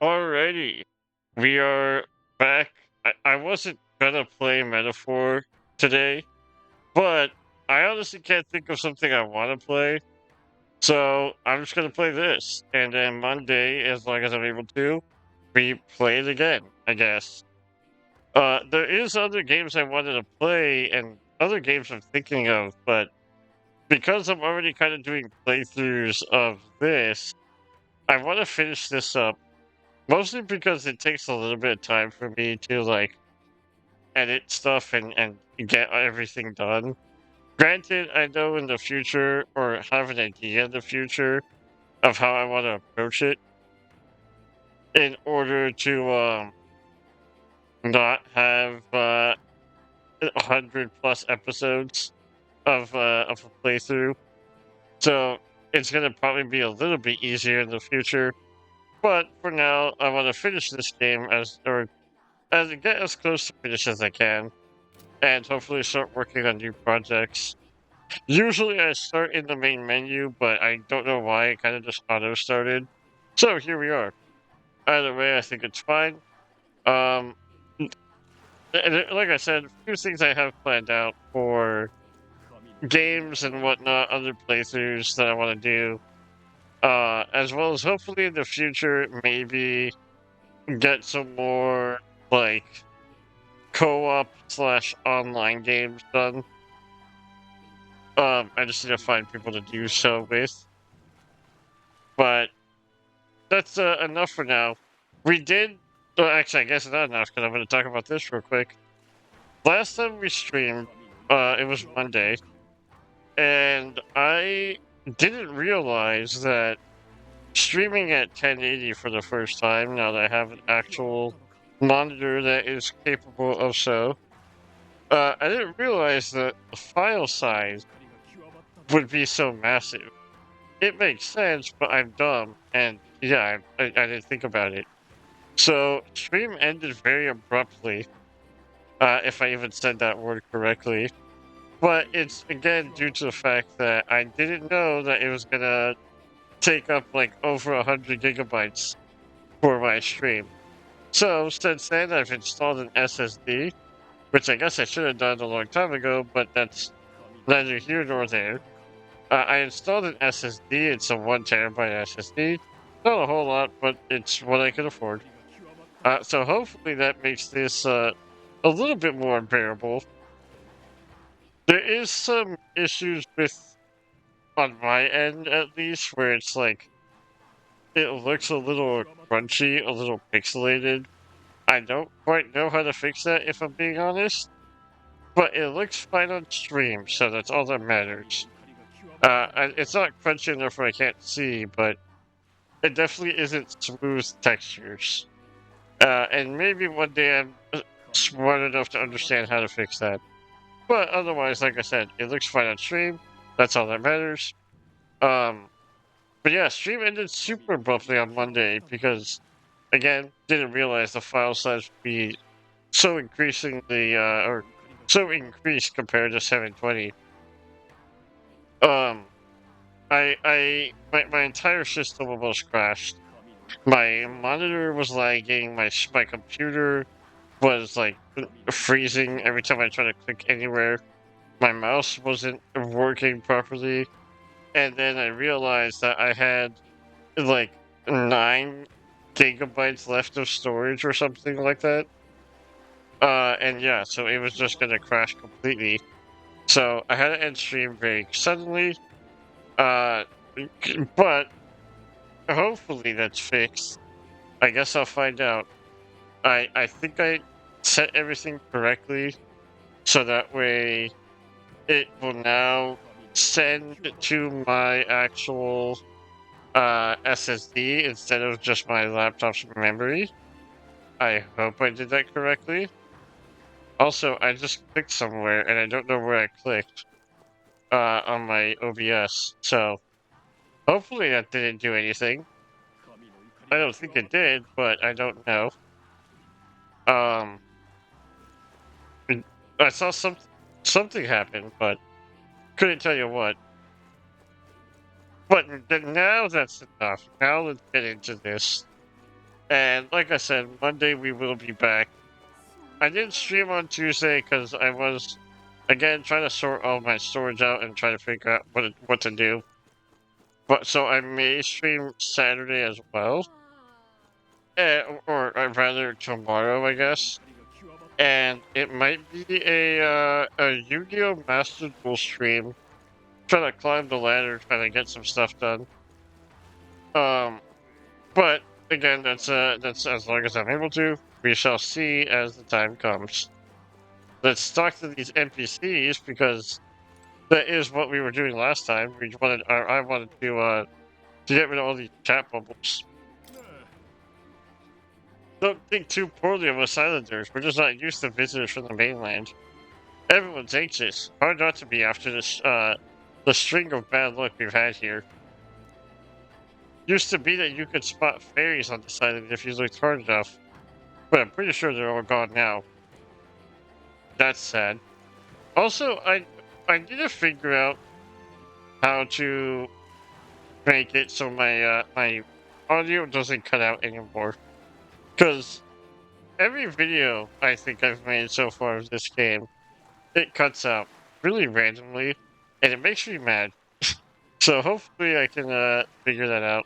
Alrighty, we are back. I wasn't gonna play Metaphor today, but I honestly can't think of something I want to play, so I'm just gonna play this. And then Monday, as long as I'm able to, we play it again, I guess. There is other games I wanted to play and other games I'm thinking of, but because I'm already kind of doing playthroughs of this, I want to finish this up. Mostly because it takes a little bit of time for me to like edit stuff and get everything done. Granted, I know in the future or have an idea in the future of how I want to approach it in order to not have 100 plus episodes of a playthrough. So it's gonna probably be a little bit easier in the future. But for now, I want to finish this game as get as close to finish as I can, and hopefully start working on new projects. Usually I start in the main menu, but I don't know why it kind of just auto started. So here we are. Either way, I think it's fine. Um, like I said, a few things I have planned out for games and whatnot, other playthroughs that I want to do, as well as hopefully in the future maybe get some more like co-op slash online games done. I just need to find people to do so with. But that's enough for now. We did. Well, actually, I guess not enough because I'm going to talk about this real quick. Last time we streamed, it was Monday, and I didn't realize that streaming at 1080 for the first time, now that I have an actual monitor that is capable of so, I didn't realize that the file size would be so massive. It makes sense, but I'm dumb, and yeah, I didn't think about it. So, stream ended very abruptly, if I even said that word correctly. But it's, again, due to the fact that I didn't know that it was gonna take up, like, over 100 gigabytes for my stream. So, since then, I've installed an SSD, which I guess I should have done a long time ago, but that's neither here nor there. I installed an SSD. It's a 1 terabyte SSD. Not a whole lot, but it's what I can afford. So hopefully that makes this a little bit more bearable. There is some issues with, on my end at least, where it's like, it looks a little crunchy, a little pixelated. I don't quite know how to fix that if I'm being honest, but it looks fine on stream, so that's all that matters. It's not crunchy enough where I can't see, but it definitely isn't smooth textures. And maybe one day I'm smart enough to understand how to fix that. But otherwise, like I said, it looks fine on stream. That's all that matters. Um, but yeah, stream ended super abruptly on Monday because, again, didn't realize the file size would be so increasingly, or so increased compared to 720. Um, my entire system almost crashed. My monitor was lagging. My computer was like freezing every time I tried to click anywhere. My mouse wasn't working properly, and then I realized that I had like 9 gigabytes left of storage or something like that. And yeah, so it was just gonna crash completely. So I had to end stream very suddenly. Uh, but hopefully that's fixed. I guess I'll find out. I think I set everything correctly, so that way it will now send to my actual SSD instead of just my laptop's memory. I hope I did that correctly. Also, I just clicked somewhere and I don't know where I clicked on my OBS, so hopefully that didn't do anything. I don't think it did, but I don't know. Um, I saw something happen, but couldn't tell you what. But now that's enough. Now let's get into this. And like I said, Monday we will be back. I didn't stream on Tuesday because I was, again, trying to sort all my storage out and try to figure out what to do. But so I may stream Saturday as well, or rather tomorrow, I guess. And it might be a Yu-Gi-Oh! Master Duel stream. Trying to climb the ladder, trying to get some stuff done. But again, that's as long as I'm able to. We shall see as the time comes. Let's talk to these NPCs because that is what we were doing last time. I wanted to get rid of all these chat bubbles. Don't think too poorly of us islanders. We're just not used to visitors from the mainland. Everyone's anxious. Hard not to be after this the string of bad luck we've had here. Used to be that you could spot fairies on this island if you looked hard enough, but I'm pretty sure they're all gone now. That's sad. Also, I need to figure out how to make it so my audio doesn't cut out anymore. Because every video I think I've made so far of this game, it cuts out really randomly, and it makes me mad. So hopefully I can figure that out.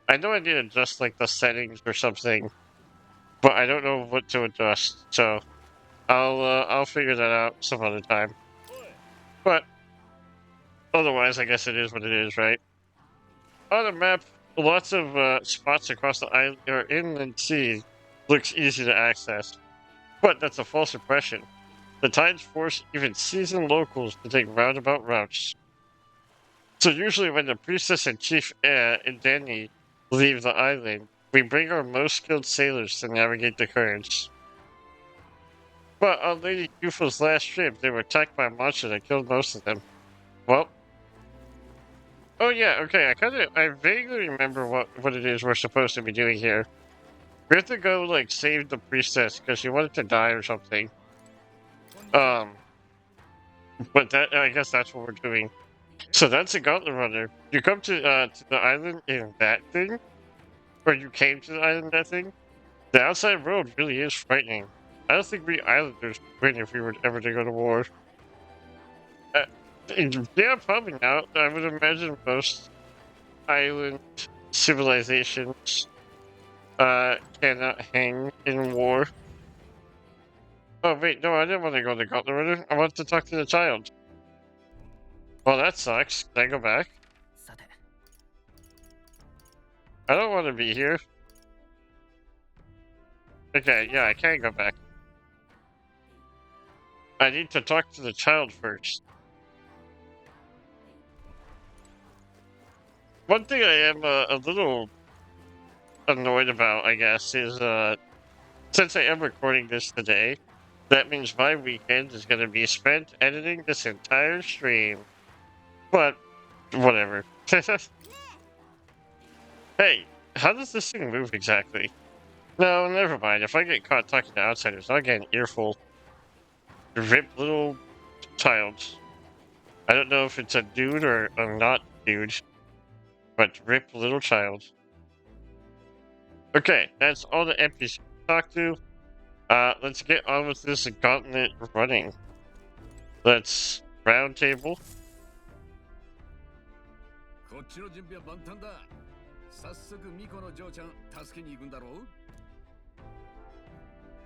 I know I need to adjust like the settings or something, but I don't know what to adjust. So I'll figure that out some other time. But otherwise, I guess it is what it is, right? On the map, lots of spots across the island or inland sea looks easy to access, but that's a false impression. The tides force even seasoned locals to take roundabout routes. So usually when the priestess and chief Danny leave the island, we bring our most skilled sailors to navigate the currents. But on Lady Yufa's last trip, they were attacked by a monster that killed most of them. Well, oh yeah, okay, I vaguely remember what it is we're supposed to be doing here. We have to go, like, save the priestess because she wanted to die or something. But I guess that's what we're doing. So that's a gauntlet runner. You come to the island in that thing? Or you came to the island in that thing? The outside world really is frightening. I don't think we islanders would win if we were ever to go to war. Yeah, probably not. I would imagine most island civilizations cannot hang in war. Oh wait, no, I didn't want to go to Gauntlet Runner. I wanted to talk to the child. Well, that sucks. Can I go back? I don't want to be here. Okay, yeah, I can't go back. I need to talk to the child first. One thing I am a little annoyed about, I guess, is since I am recording this today, that means my weekend is going to be spent editing this entire stream. But, whatever. Hey, how does this thing move exactly? No, never mind. If I get caught talking to outsiders, I'll get an earful. Rip little child. I don't know if it's a dude or a not dude, but rip little child. Okay, that's all the NPCs to talk to. Let's get on with this gauntlet running. Let's round table.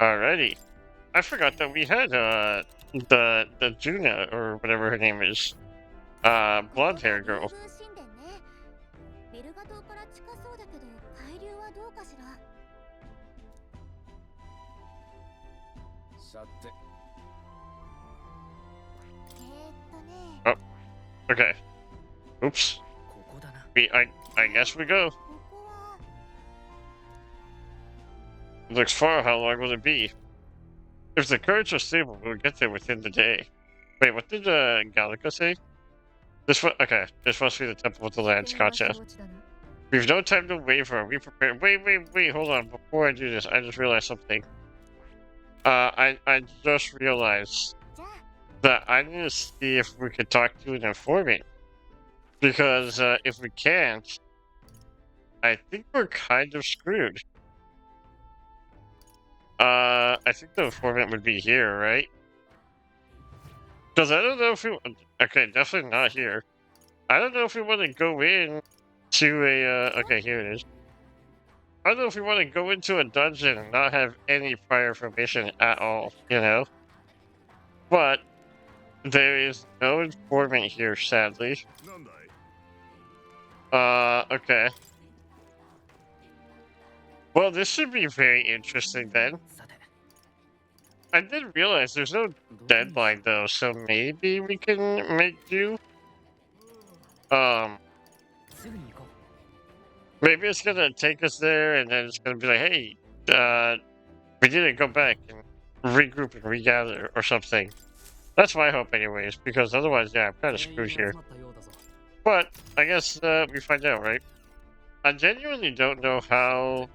Alrighty. I forgot that we had the Juna or whatever her name is. Blonde hair girl. Oh, okay. Oops. I guess we go. It looks far. How long will it be? If the currents are stable, we'll get there within the day. Wait, what did Gallica say? Okay, this must be the Temple of the Lands. Gotcha. We've no time to waver. Are we prepared? Wait, hold on. Before I do this, I just realized something. I just realized that I need to see if we could talk to an informant. Because if we can't, I think we're kind of screwed. I think the informant would be here, right? Because I don't know if we... Okay, definitely not here. I don't know if we want to go in to a... okay, here it is. I don't know if we want to go into a dungeon and not have any prior information at all, you know? But there is no informant here, sadly. Okay. Well, this should be very interesting then. I didn't realize there's no deadline though, so maybe we can make do. Um, maybe it's gonna take us there, and then it's gonna be like, hey, we need to go back and regroup and regather or something. That's my hope, anyways, because otherwise, yeah, I'm kind of screwed here. But I guess we find out, right? I genuinely don't know how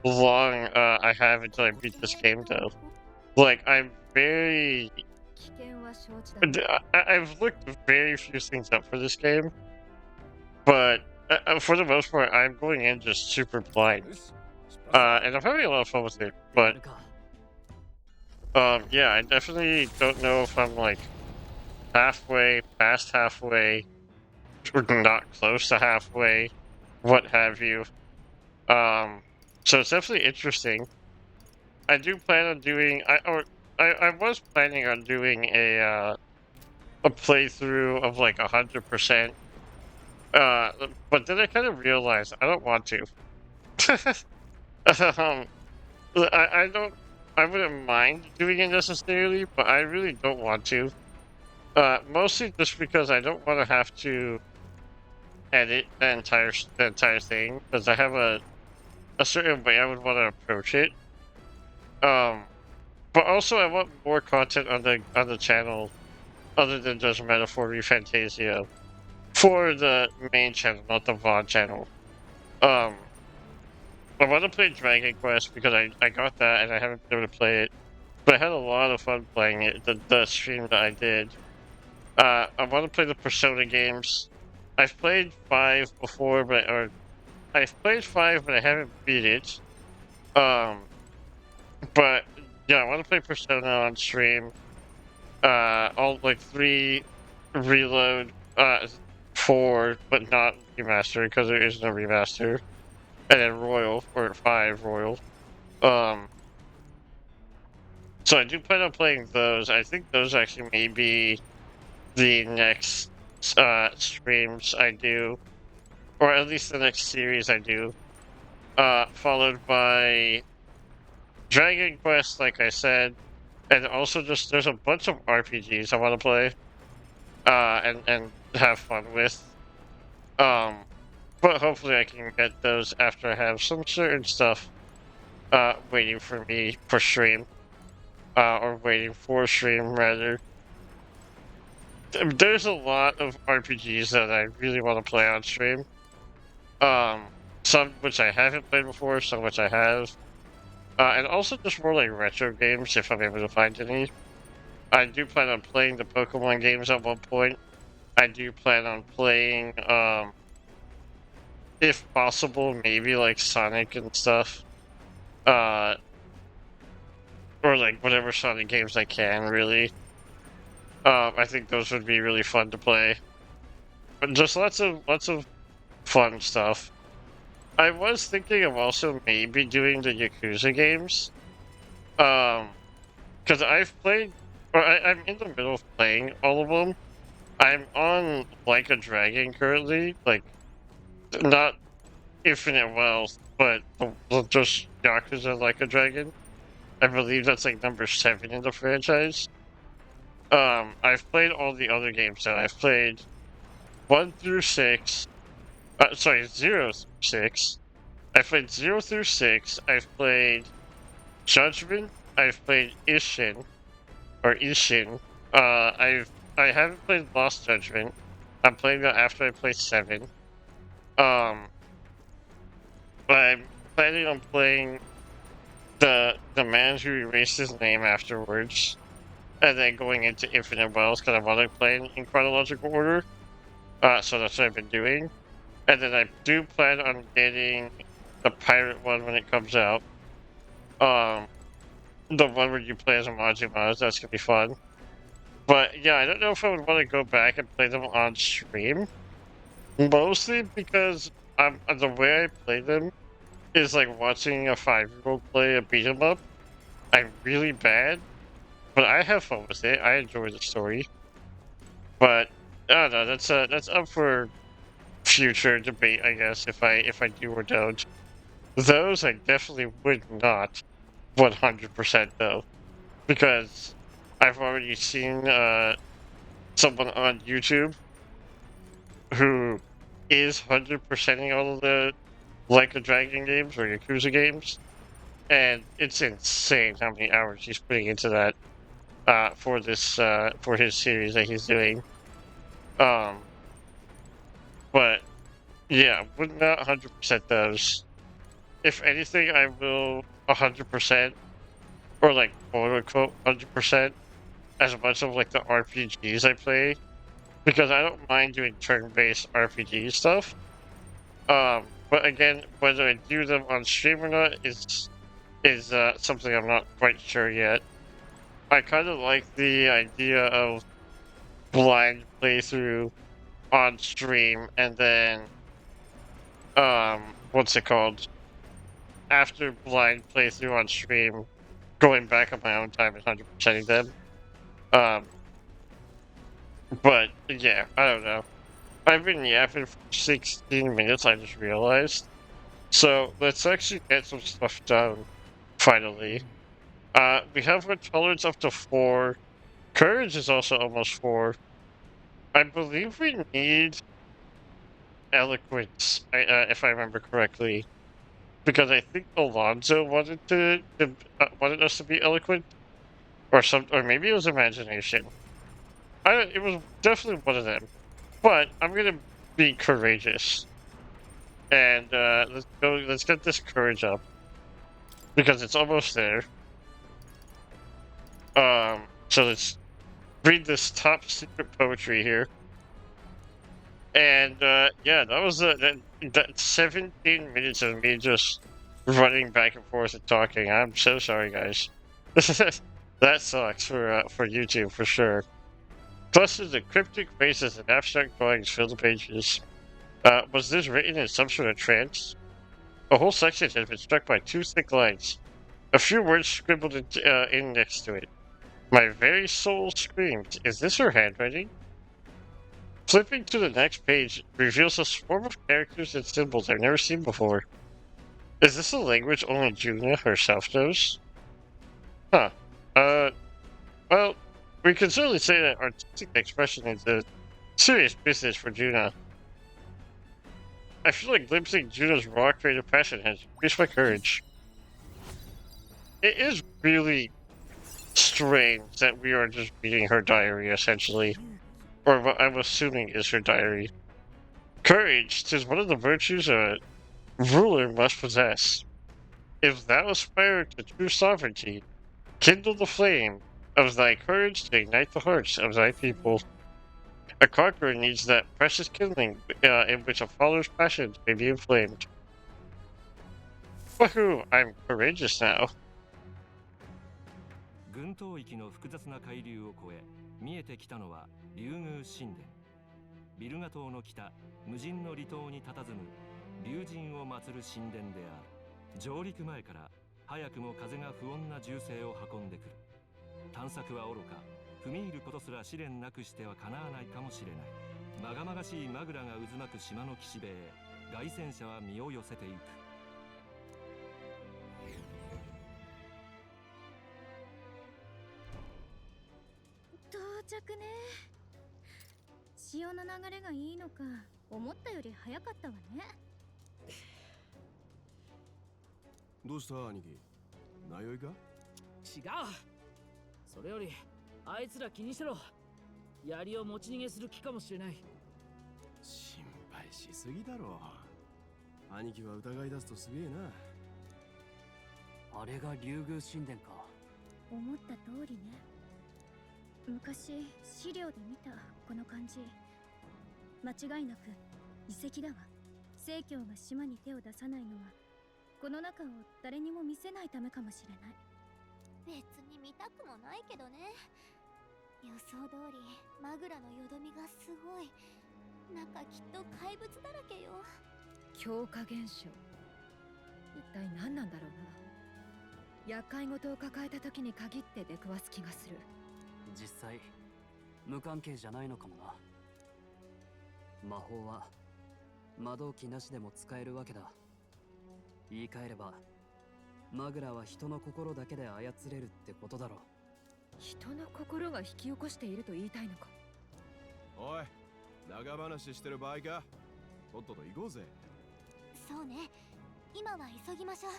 long I have until I beat this game, though. Like, I'm very... I've looked very few things up for this game, but for the most part, I'm going in just super blind. And I'm having a lot of fun with it, but... yeah, I definitely don't know if I'm, like, halfway, past halfway, or not close to halfway, what have you. So it's definitely interesting. I do plan on doing... I was planning on doing a playthrough of like 100%. But then I kind of realized I don't want to. um, I don't. I wouldn't mind doing it necessarily, but I really don't want to. Mostly just because I don't want to have to edit the entire thing, because I have a certain way I would want to approach it. But also I want more content on the channel other than just Metaphor Fantazio for the main channel, not the VOD channel. I want to play Dragon Quest because I got that and I haven't been able to play it, but I had a lot of fun playing it. The stream that I did. I want to play the Persona games. I've played 5 before, I've played 5, but I haven't beat it. But yeah, I want to play Persona on stream. All like 3 reload, 4, but not remaster because there is no remaster, and then Royal or 5 Royal. So I do plan on playing those. I think those actually may be the next streams I do, or at least the next series I do. Followed by Dragon Quest, like I said, and also just there's a bunch of RPGs I want to play, and have fun with. But hopefully I can get those after I have some certain stuff waiting for me for stream, or waiting for stream rather. There's a lot of RPGs that I really want to play on stream. Some which I haven't played before, some which I have. And also just more like retro games if I'm able to find any. I do plan on playing the Pokemon games at one point. I do plan on playing, if possible, maybe like Sonic and stuff. Or like whatever Sonic games I can, really. I think those would be really fun to play. But just lots of fun stuff. I was thinking of also maybe doing the Yakuza games. Because I've played, or I'm in the middle of playing all of them. I'm on Like a Dragon currently, like, not Infinite Wealth, but just Yakuza Like a Dragon. I believe that's like number 7 in the franchise. I've played all the other games that I've played 1 through 6. Sorry, 0 through 6. I've played 0 through 6. I've played Judgment. I've played Ishin. Or Ishin. I haven't played Lost Judgment. I'm playing that after I play 7. I'm planning on playing the man who erased his name afterwards. And then going into Infinite Wells because I want to play in chronological order. So that's what I've been doing. And then I do plan on getting the pirate one when it comes out. Um, the one where you play as a Majima, that's gonna be fun. But yeah, I don't know if I would want to go back and play them on stream. Mostly because the way I play them is like watching a 5-year-old play a beat 'em up. I'm really bad, but I have fun with it. I enjoy the story. But I don't know. That's up for future debate, I guess. If I do or don't. Those I definitely would not 100% though, because I've already seen someone on YouTube who is 100%ing all of the Like a Dragon games or Yakuza games, and it's insane how many hours he's putting into that for this for his series that he's doing. Um, but yeah, would not 100% those. If anything, I will 100% or like quote unquote 100% as much of like the RPGs I play, because I don't mind doing turn-based RPG stuff. But again, whether I do them on stream or not is something I'm not quite sure yet. I kind of like the idea of blind playthrough on stream, and then what's it called? After blind playthrough on stream, going back on my own time and 100%ing them. Um, but yeah, I don't know. I've been yapping for 16 minutes, I just realized. So let's actually get some stuff done, finally. We have a tolerance up to 4. Courage is also almost 4. I believe we need eloquence, if I remember correctly, because I think Alonzo wanted us to be eloquent, or maybe it was imagination. It was definitely one of them. But I'm gonna be courageous, and let's go. Let's get this courage up because it's almost there. So let's read this top secret poetry here. And yeah, that was that 17 minutes of me just running back and forth and talking. I'm so sorry, guys. That sucks for YouTube for sure. Clusters of cryptic phrases and abstract drawings fill the pages. Was this written in some sort of trance? A whole section has been struck by 2 thick lines. A few words scribbled in next to it. My very soul screams. Is this her handwriting? Flipping to the next page reveals a swarm of characters and symbols I've never seen before. Is this a language only Juna herself knows? Huh. Well, we can certainly say that artistic expression is a serious business for Juna. I feel like glimpsing Juna's raw creative passion has increased my courage. It is really strange that we are just reading her diary, essentially. Or what I'm assuming is her diary. Courage, 'tis one of the virtues a ruler must possess. If thou aspire to true sovereignty, kindle the flame of thy courage to ignite the hearts of thy people. A conqueror needs that precious kindling in which a follower's passions may be inflamed. Woohoo! I'm courageous now. 群島域の複雑な海流を越え見えてきたのは竜宮神殿。ビルガ島の北無人の離島に佇む竜神を祀る神殿である。上陸前から早くも風が不穏な銃声を運んでくる。探索は愚か、踏み入ることすら試練なくしてはかなわないかもしれない。まがまがしいマグラが渦巻く島の岸辺へ凱旋者は身を寄せていく。到着ね。潮の流れがいいのか、思ったより早かったわね。どうした兄貴、迷いか？違う。それよりあいつら気にしろ。槍を持ち逃げする気かもしれない。心配しすぎだろ。兄貴は疑い出すとすげえな。あれが竜宮神殿か。思った通りね。昔資料で見たこの感じ。間違いなく遺跡だわ。正教が島に手を出さないのはこの中を誰にも見せないためかもしれない。別に見たくもないけどね。予想通りマグラのよどみがすごい。中きっと怪物だらけよ。強化現象、一体何なんだろうな。厄介事を抱えた時に限って出くわす気がする。実際無関係じゃないのかもな。魔法は魔導機なしでも使えるわけだ。言い換えればマグラは人の心だけで操れるってことだろう。人の心が引き起こしていると言いたいのか。おい、長話してる場合か。とっとと行こうぜ。そうね、今は急ぎましょう。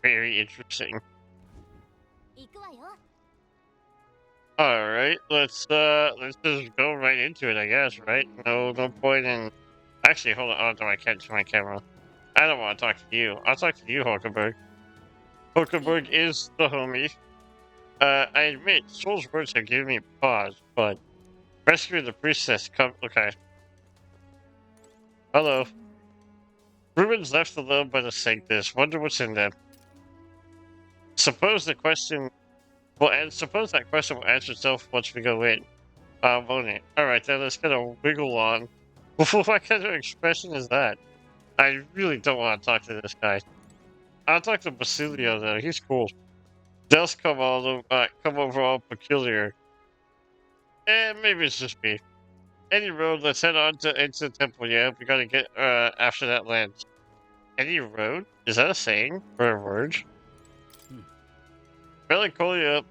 Very interesting. 行くわよ。Alright, let's just go right into it, I guess, right? No point in... Actually, hold on, oh no, I can't show my camera. I don't want to talk to you. I'll talk to you, Hulkenberg. Hulkenberg is the homie. I admit, Soul's words have given me pause, but... Rescue the priestess, come... Okay. Hello. Ruben's left alone by the Sanctus. Wonder what's in them. Suppose that question will answer itself once we go in. Won't it? Alright, then let's get a wiggle on. What kind of expression is that? I really don't want to talk to this guy. I'll talk to Basilio though, he's cool. They'll come over all peculiar. Maybe it's just me. Any road, let's head on into the temple, yeah? We gotta get, after that lands. Any road? Is that a saying? Or a word? Melancholia,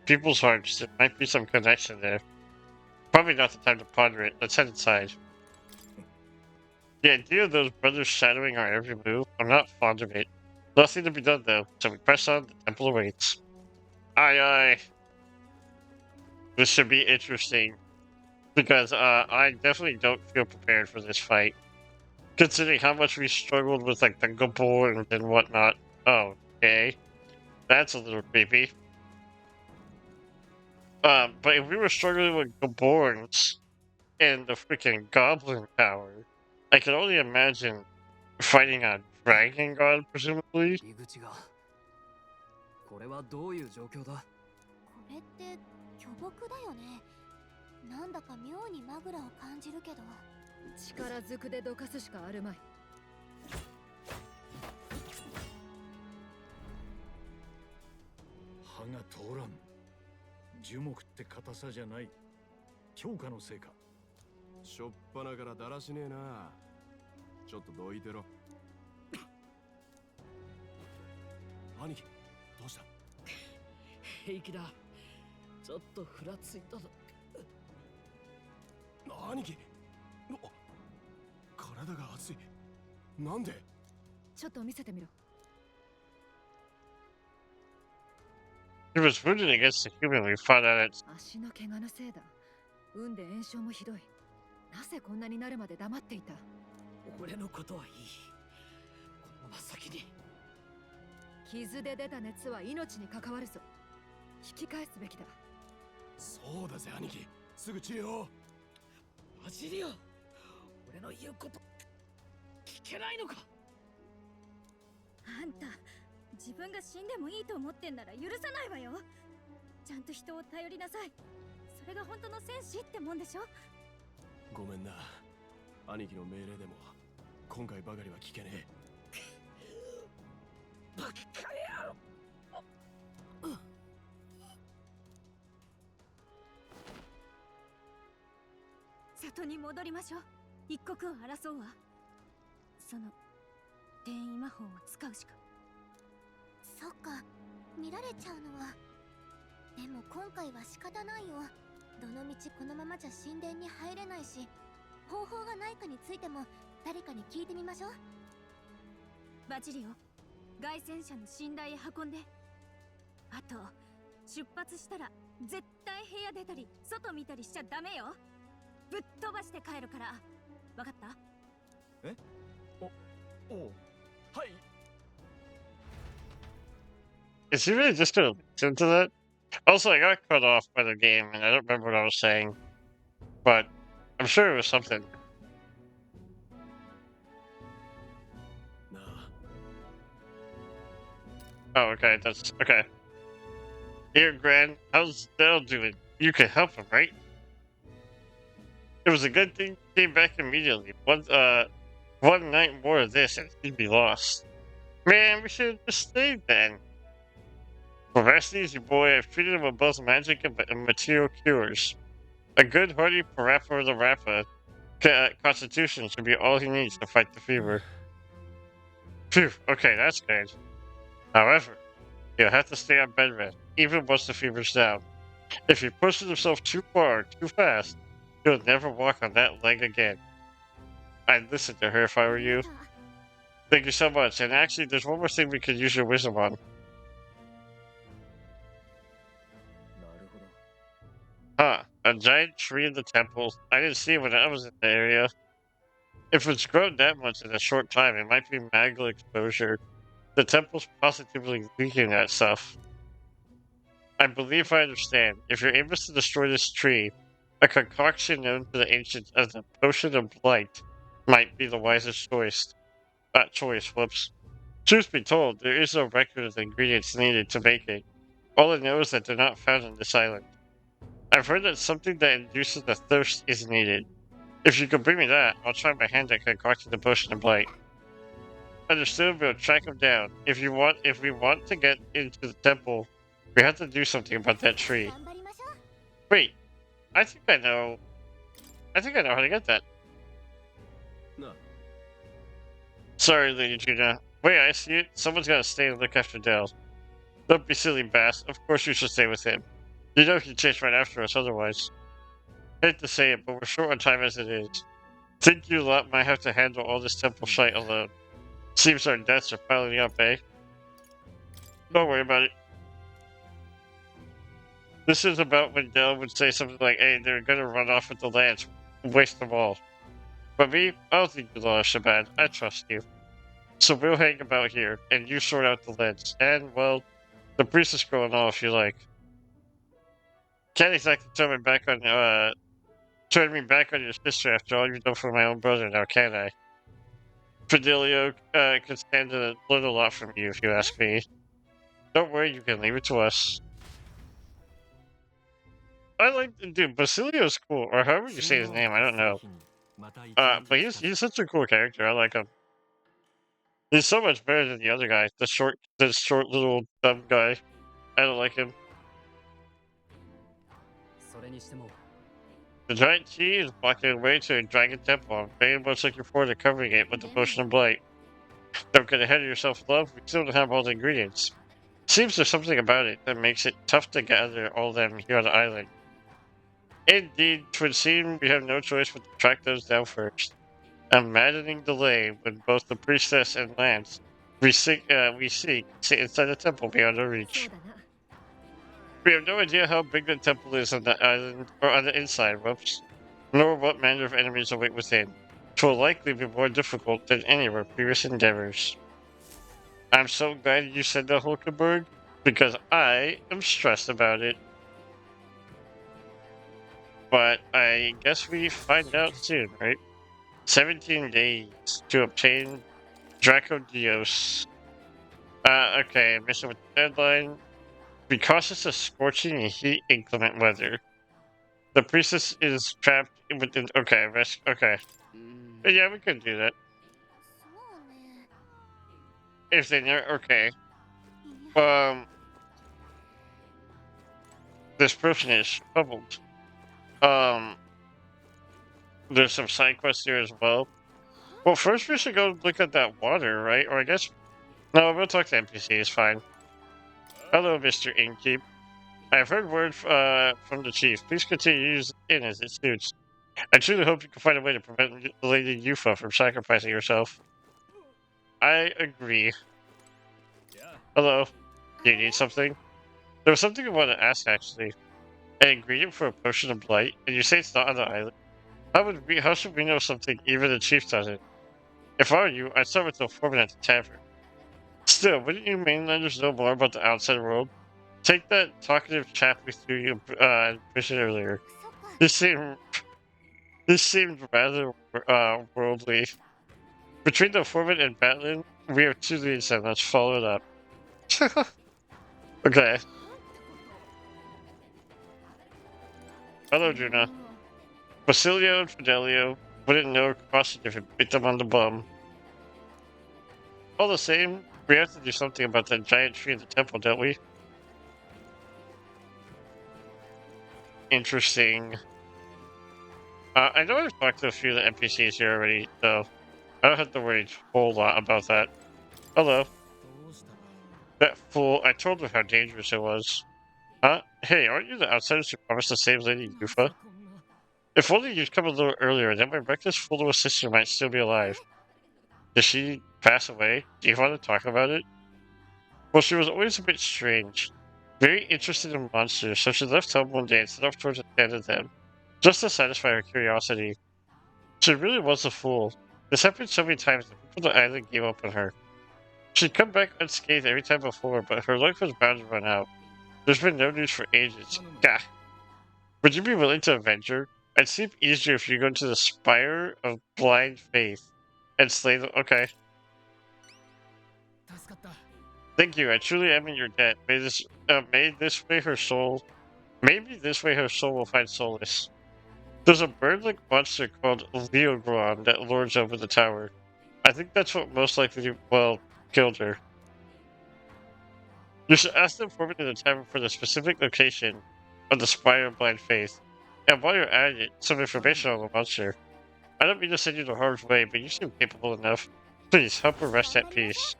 people's hearts, there might be some connection there. Probably not the time to ponder it. Let's head inside. The idea of those brothers shadowing our every move, I'm not fond of it. Nothing to be done though, so we press on, the temple awaits. Aye aye. This should be interesting. Because, I definitely don't feel prepared for this fight. Considering how much we struggled with, like, the Gabor and whatnot. Oh, okay. That's a little creepy. But if we were struggling with Gaborns and the freaking Goblin Tower, I can only imagine fighting a Dragon God, presumably. これはどういう状況だ。これって巨木だよね。なんだか妙にマグラを感じるけど。力ずくでどかすしかあるまい。歯が通らん。樹木って硬さじゃない。強化のせいか。しょっぱなからだらしねえな。ちょっとどいてろ。兄貴、どうした？平気だ。ちょっとふらついたぞ。兄貴、体が熱い。なんで？ちょっと見せてみろ。He was wounded against the human we fought at it. 足の怪我のせいだ。運で炎症もひどい。なぜこんなになるまで黙っていた？俺のことはいい。このまま先に。傷で出た熱は命に関わるぞ。引き返すべきだ。そうだぜ兄貴、すぐ治療。バジリオ、俺の言うこと聞けないのか？あんた、自分が死んでもいいと思ってんなら許さないわよ。ちゃんと人を頼りなさい。それが本当の戦士ってもんでしょ。ごめんな。兄貴の命令でも今回ばかりは聞けねえ。バカ野郎。里に戻りましょう。一刻を争うわ。その転移魔法を使うしか。そっか、見られちゃうのは。でも今回は仕方ないよ。どのみちこのままじゃ神殿に入れないし、方法がないかについても誰かに聞いてみましょう。バジリオ、凱旋者の寝台へ運んで。あと、出発したら絶対部屋出たり外見たりしちゃダメよ。ぶっ飛ばして帰るから。わかった？え？おう、はい。Is he really just gonna listen to that? Also, I got cut off by the game, and I don't remember what I was saying. But I'm sure it was something. Oh, okay, that's okay. Here, Gran, how's Dell doing? You can help him, right? It was a good thing he came back immediately. One night more of this, and he'd be lost. Man, we should have just stayed then. Well, rest easy, boy. I've treated him with both magic and material cures. A good, hearty parappa the rappa constitution should be all he needs to fight the fever. Phew, okay, that's good. However, he'll have to stay on bed rest, even once the fever's down. If he pushes himself too far or too fast, he'll never walk on that leg again. I'd listen to her if I were you. Thank you so much. And actually, there's one more thing we could use your wisdom on. Huh. A giant tree in the temple. I didn't see it when I was in the area. If it's grown that much in a short time, it might be magical exposure. The temple's positively leaking that stuff. I believe I understand. If you're able to destroy this tree, a concoction known to the ancients as the Potion of Blight might be the wisest choice. Whoops. Truth be told, there is no record of the ingredients needed to make it. All I know is that they're not found on this island. I've heard that something that induces the thirst is needed. If you could bring me that, I'll try my hand at concocting the Potion of Blight. Understood, we'll track him down. If we want to get into the temple, we have to do something about that tree. Wait, I think I know how to get that. No. Sorry, Lady Juna. Wait, I see it. Someone's gotta stay and look after Dell. Don't be silly, Bass. Of course you should stay with him. You know he'd chase right after us otherwise. Hate to say it, but we're short on time as it is. Think you lot might have to handle all this temple shite alone. Seems our debts are piling up, eh? Don't worry about it. This is about when Dell would say something like, hey, they're gonna run off with the lands. Waste them all. But me, I don't think you lot are so bad. I trust you. So we'll hang about here, and you sort out the lands. And, well, the priestess girl and all if you like. Can't exactly turn me back on your sister after all you've done for my own brother now, can I? Fidelio could stand to learn a lot from you, if you ask me. Don't worry, you can leave it to us. I like, dude, Basilio's cool, or however you say his name, I don't know. But he's such a cool character, I like him. He's so much better than the other guy, the short little dumb guy. I don't like him. The giant key is blocking the way to a dragon temple. I'm very much looking forward to covering it with the Potion of Blight. Don't get ahead of yourself, love. We still don't have all the ingredients. Seems there's something about it that makes it tough to gather all of them here on the island. Indeed, 'twould seem we have no choice but to track those down first. A maddening delay when both the priestess and Lance we seek sit inside the temple beyond our reach. We have no idea how big the temple is on the island, or on the inside, nor what manner of enemies await within. 'Twill likely be more difficult than any of our previous endeavors. I'm so glad you said that, Hulkenberg, because I am stressed about it. But I guess we find out soon, right? 17 days to obtain Draco Dios. Okay, mission with deadline. Be cautious of scorching and heat inclement weather. The priestess is trapped within. Okay, rest. Okay. Yeah, we could do that. If they never. Okay. This person is troubled. There's some side quests here as well. Well, first we should go look at that water, right? Or I guess. No, we'll talk to NPCs, fine. Hello, Mr. Innkeep. I've heard word from the chief. Please continue to use the inn as it suits. I truly hope you can find a way to prevent Lady Yufa from sacrificing herself. I agree. Hello. Do you need something? There was something I wanted to ask, actually. An ingredient for a potion of blight, and you say it's not on the island. How should we know something even the chief doesn't? If I were you, I'd start with the foreman at the tavern. Still, wouldn't you mainlanders know more about the outside world? Take that talkative chap we threw you prison earlier. そっか。 This seemed rather worldly. Between the foreman and Batlin, we have 2 leads and let's follow it up. Okay. Hello, Juna. Basilio and Fidelio wouldn't know caution if it bit them on the bum. All the same, we have to do something about that giant tree in the temple, don't we? Interesting. I know I've talked to a few of the NPCs here already, so I don't have to worry a whole lot about that. Hello. どうした？ That fool, I told her how dangerous it was. Huh? Hey, aren't you the outsiders who promised to save Lady なぜ Yufa? こんな If only you'd come a little earlier, then my reckless fool little sister might still be alive. Did she pass away? Do you want to talk about it? Well, she was always a bit strange. Very interested in monsters, so she left home one day and set off towards the end of them, just to satisfy her curiosity. She really was a fool. This happened so many times that people on the island gave up on her. She'd come back unscathed every time before, but her luck was bound to run out. There's been no news for ages. Gah. Would you be willing to avenge her? I'd sleep easier if you go to the Spire of Blind Faith and slay them. Okay. 助かった。 Thank you. I truly am in your debt. Maybe this way her soul will find solace. There's a bird-like monster called Leogron that lords over the tower. I think that's what most likely, killed her. You should ask the informant in the tavern for the specific location of the Spire of Blind Faith. And while you're at it, some information on the monster. I don't mean to send you the hard way, but you seem capable enough. Please, help her rest at peace.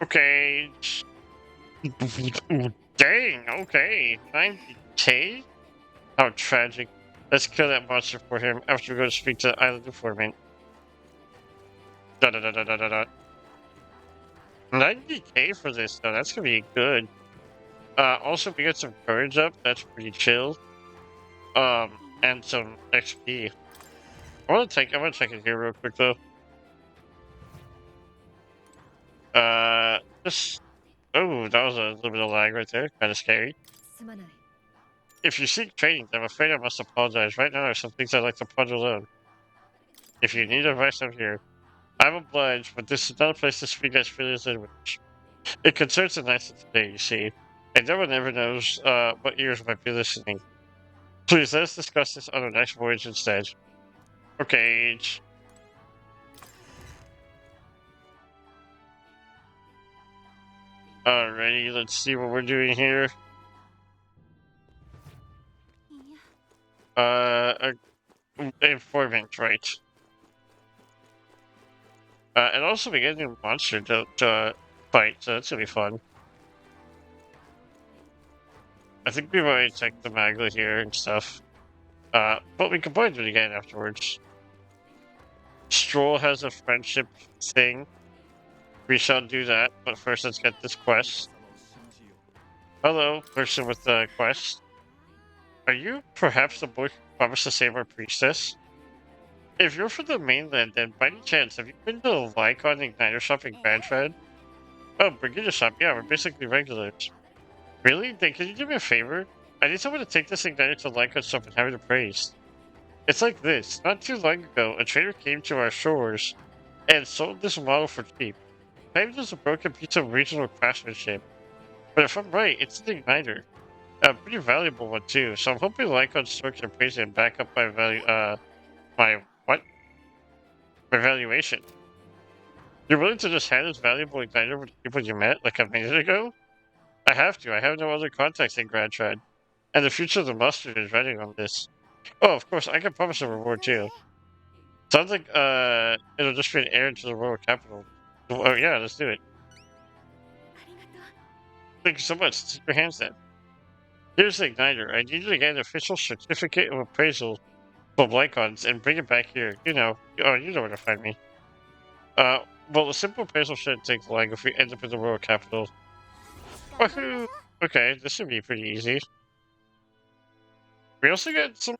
Okay. Dang, okay. 90k? How tragic. Let's kill that monster for him after we go to speak to the island informant. Da da da da da da da. 90k for this though, that's gonna be good. Also we get some courage up, that's pretty chill. And some XP. I'm gonna check it here real quick though. Oh, that was a little bit of lag right there, kinda scary. すまない。 If you seek training, I'm afraid I must apologize. Right now there are some things I'd like to ponder alone. If you need advice, I'm here. I'm obliged, but this is not a place to speak as freely as language. It concerns the nights of today, you see, and no one ever knows what ears might be listening. Please, let us discuss this on our next voyage instead. Okay. Alrighty, let's see what we're doing here. いや Informant, right. And also we get a new monster to fight, so that's gonna be fun. I think we've already checked the Magla here and stuff. But we can probably do it again afterwards. Stroll has a friendship thing. We shall do that, but first let's get this quest. Hello, person with the quest. Are you perhaps the boy who promised to save our priestess? If you're from the mainland, then by any chance, have you been to the Lycon Igniter Shop in Grand Trad? Oh, Brigida Shop, yeah, we're basically regulars. Really? Then can you do me a favor? I need someone to take this Igniter to Lycon Shop and have it appraised. It's like this. Not too long ago, a trader came to our shores and sold this model for cheap. Claimed it was a broken piece of regional craftsmanship. But if I'm right, it's an Igniter. A pretty valuable one too, so I'm hoping Lycon store can appraise it and back up my my valuation. You're willing to just hand this valuable Igniter over to people you met like a minute ago? I have to. I have no other contacts in Grand Trad. And the future of the mustard is riding on this. Oh, of course, I can promise a reward too. Sounds like it'll just be an heir to the royal capital. Oh yeah, let's do it. ありがとう。 Thank you so much. Take your hands then. Here's the Igniter. I need you to get an official certificate of appraisal from Lycons and bring it back here. You know where to find me. Well, a simple appraisal shouldn't take long if we end up in the royal capital. Woohoo! Okay, this should be pretty easy. We also get some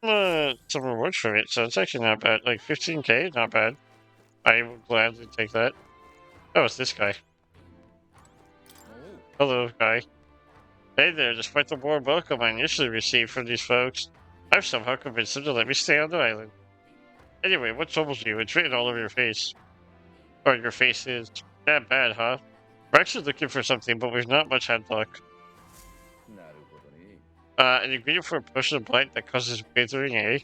rewards from it, so it's actually not bad. Like 15k, not bad. I would gladly take that. Oh, it's this guy. Hello, guy. Hey there, despite the warm welcome I initially received from these folks, I've somehow convinced them to let me stay on the island. Anyway, what troubles you? It's written all over your face. Or your face is that bad, huh? We're actually looking for something, but we've not much had luck. An ingredient for a potion of blight that causes withering, eh?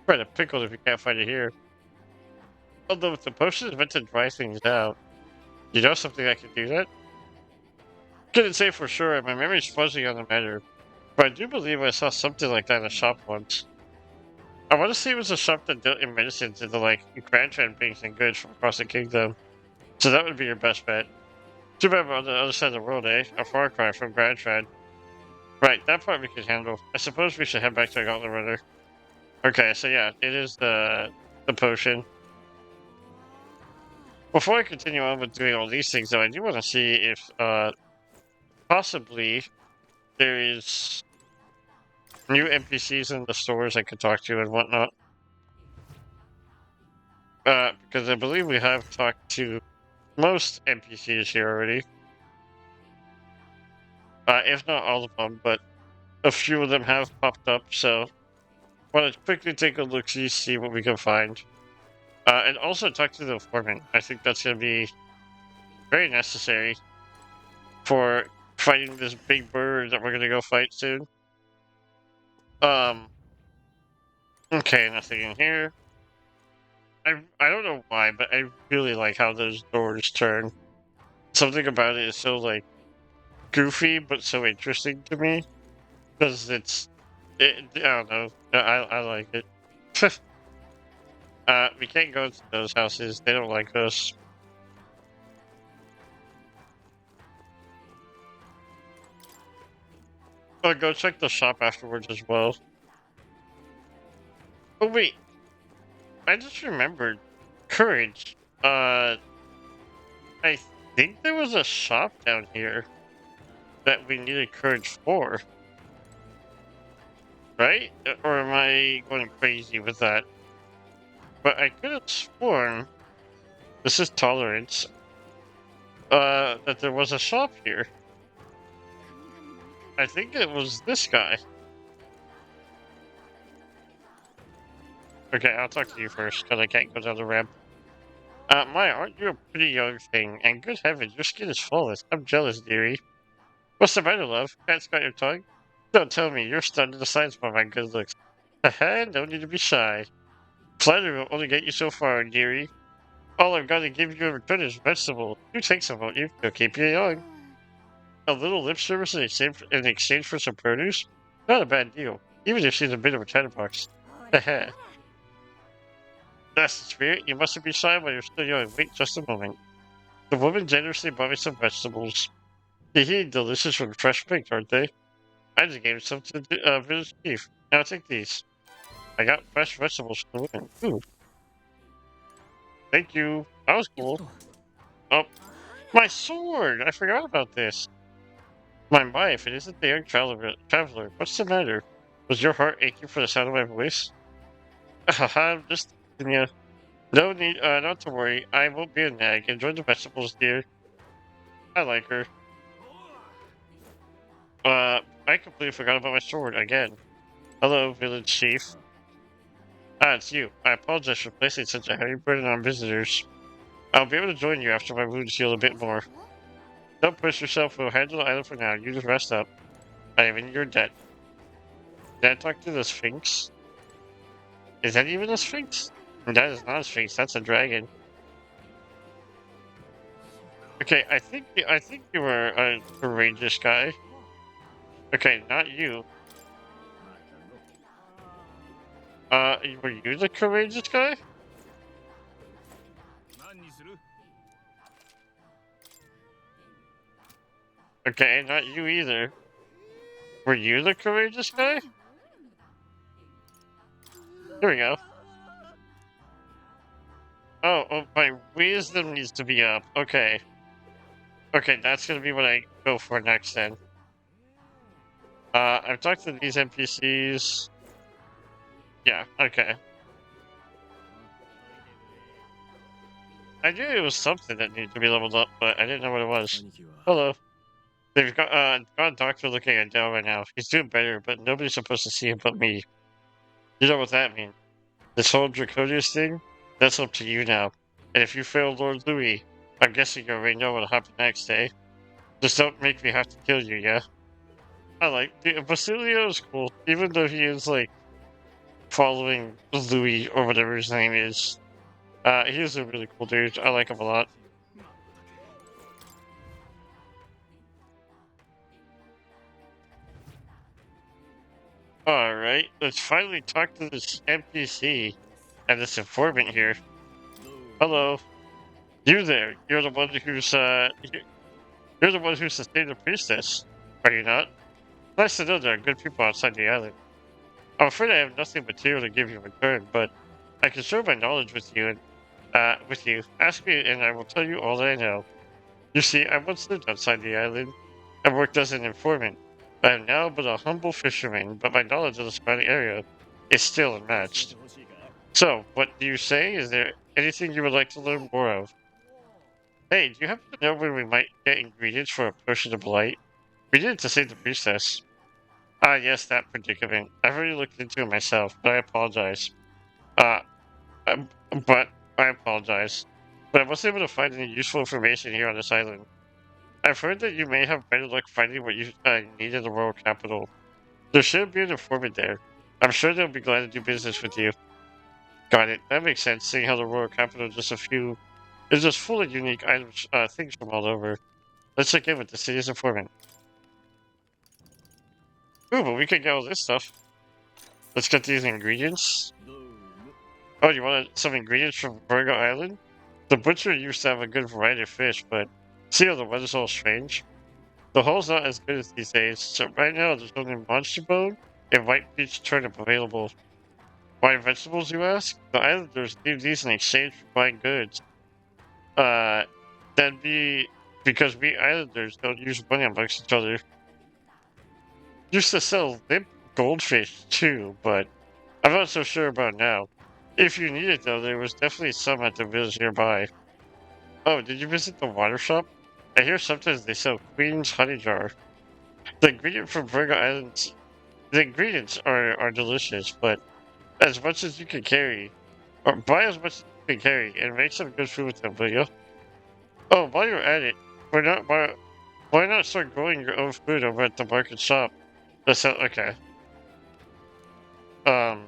Quite a pickle if you can't find it here. Although if the potion is meant to dry things out, you know something that can do that? Couldn't say for sure, and my memory's fuzzy on the matter, but I do believe I saw something like that in a shop once. I want to say it was a shop that dealt in medicines and the like Grand Trend things and goods from across the kingdom. So that would be your best bet. Too bad we're on the other side of the world, eh? A far cry from Grand Trend. Right, that part we can handle. I suppose we should head back to the Gauntlet Runner. Okay, so yeah, it is the potion. Before I continue on with doing all these things, though, I do want to see if possibly there is new NPCs in the stores I could talk to and whatnot. Because I believe we have talked to most NPCs here already. If not all of them, but a few of them have popped up, so I want to quickly take a look, see what we can find. And also talk to the foreman. I think that's going to be very necessary for fighting this big bird that we're going to go fight soon. Okay, nothing in here. I don't know why, but I really like how those doors turn. Something about it is so, like, goofy, but so interesting to me. Because I don't know. I like it. We can't go to those houses. They don't like us. Oh, go check the shop afterwards as well. Oh, wait. I just remembered. Courage. I think there was a shop down here that we needed courage for. Right? Or am I going crazy with that? But I could have sworn this is tolerance. That there was a shop here. I think it was this guy. Okay, I'll talk to you first, because I can't go down the ramp. Maya, aren't you a pretty young thing? And good heavens, your skin is flawless. I'm jealous, dearie. What's the matter, love? Cat's got your tongue? Don't tell me, you're stunned to the sides by my good looks. Haha, no need to be shy. Flattery will only get you so far, dearie. All I've got to give you in return is vegetables. You take some, won't you? They'll keep you young. A little lip service in exchange for some produce? Not a bad deal, even if she's a bit of a chatterbox. Haha. That's the spirit. You mustn't be shy while you're still young. Wait just a moment. The woman generously bought me some vegetables. Hee delicious when fresh baked, aren't they? I just gave some to the village chief. Now take these. I got fresh vegetables for the women. Ooh. Thank you. That was cool. Oh, my sword! I forgot about this. My, if it isn't the young traveler, what's the matter? Was your heart aching for the sound of my voice? Haha, just yeah. No need, not to worry. I won't be a nag. Enjoy the vegetables, dear. I like her. I completely forgot about my sword again. Hello, village chief. Ah, it's you. I apologize for placing such a heavy burden on visitors. I'll be able to join you after my wounds heal a bit more. Don't push yourself. We'll handle the island for now. You just rest up. I am in your debt. Did I talk to the Sphinx? Is that even a Sphinx? That is not a Sphinx. That's a dragon. Okay, I think you were a courageous guy. Okay, not you. Were you the courageous guy? Okay, not you either. Were you the courageous guy? Here we go. Oh, my wisdom needs to be up. Okay. Okay, that's gonna be what I go for next then. I've talked to these NPCs. Yeah, okay. I knew it was something that needed to be leveled up, but I didn't know what it was. Hello. They've got a doctor looking at Dell right now. He's doing better, but nobody's supposed to see him but me. You know what that means? This whole Draconius thing? That's up to you now. And if you fail Lord Louis, I'm guessing you already know what'll happen next, eh? Just don't make me have to kill you, yeah? I like Basilio is cool, even though he is like following Louis or whatever his name is. He is a really cool dude. I like him a lot. Alright, let's finally talk to this NPC and this informant here. Hello. You there. You're the one who's, you're the one who sustained the priestess. Are you not? Nice to know there are good people outside the island. I'm afraid I have nothing material to give you in return, but I can share my knowledge with you with you. Ask me and I will tell you all that I know. You see, I once lived outside the island and worked as an informant. I am now but a humble fisherman, but my knowledge of the surrounding area is still unmatched. So, what do you say? Is there anything you would like to learn more of? Hey, do you happen to know where we might get ingredients for a potion of light? We needed to save the priestess. Ah, yes, that predicament. I've already looked into it myself, but I apologize. Uh, um, but I apologize. But I wasn't able to find any useful information here on this island. I've heard that you may have better luck finding what you need in the royal capital. There should be an informant there. I'm sure they'll be glad to do business with you. Got it. That makes sense, seeing how the royal capital is just full of unique items, things from all over. Let's check in with the city's informant. Ooh, but we could get all this stuff. Let's get these ingredients. Oh, you want some ingredients from Virgo Island? The butcher used to have a good variety of fish, but see how the weather's all strange? The hull's not as good as these days, so right now there's only monster bone and white peach turnip available. Why vegetables, you ask? The islanders leave these in exchange for buying goods. That'd be because we islanders don't use money amongst each other. Used to sell limp goldfish too, but I'm not so sure about now. If you need it though, there was definitely some at the village nearby. Oh, did you visit the water shop? I hear sometimes they sell Queen's Honey Jar. The ingredient from Virgo Islands. The ingredients are delicious, but as much as you can carry, or buy as much as you can carry, and make some good food with them, will you? Oh, while you're at it, why not start growing your own food over at the market shop? That's okay. Um,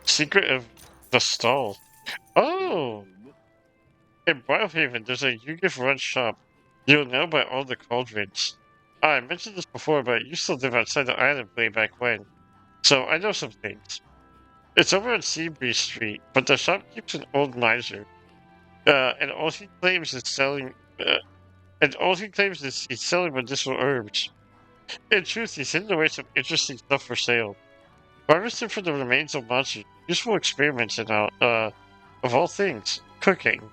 Secret of the Stall. Oh! In Biohaven, there's a Yugift Run shop. You'll know by all the cauldrons. I mentioned this before, but you still live outside the island way back when. So I know some things. It's over on Seabreeze Street, but the shop keeps an old miser. And all he claims is he's selling medicinal herbs. In truth, he's hidden away some interesting stuff for sale. Harvested from the remains of monsters, useful experiments and of all things, cooking.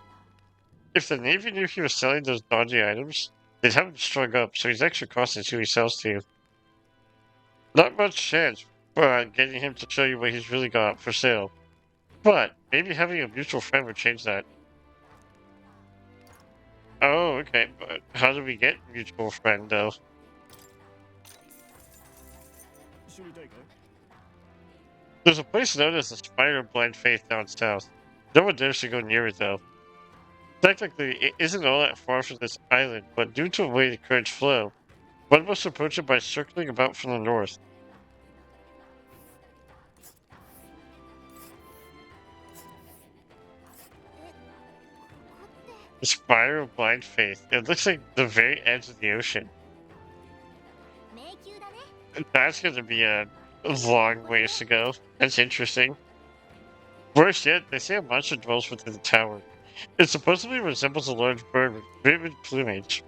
If the Navy knew he was selling those dodgy items, they'd have him strung up, so he's extra cautious who he sells to. Not much chance getting him to show you what he's really got for sale. But maybe having a mutual friend would change that. Oh, okay, but how do we get mutual friend, though? There's a place known as the Spire of Blind Faith down south. No one dares to go near it, though. Technically, it isn't all that far from this island, but due to the way the currents flow, one must approach it by circling about from the north. The Spire of Blind Faith. It looks like the very edge of the ocean. That's going to be a long ways to go. That's interesting. Worse yet, they say a monster dwells within the tower. It supposedly resembles a large bird with vivid plumage.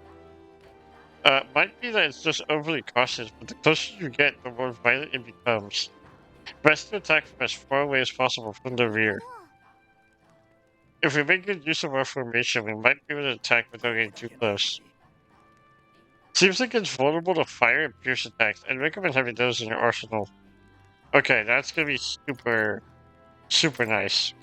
Might be that it's just overly cautious, but the closer you get, the more violent it becomes. Best to attack from as far away as possible from the rear. If we make good use of our formation, we might be able to attack without getting too close. Seems like it's vulnerable to fire and pierce attacks. I'd recommend having those in your arsenal. Okay, that's gonna be super nice.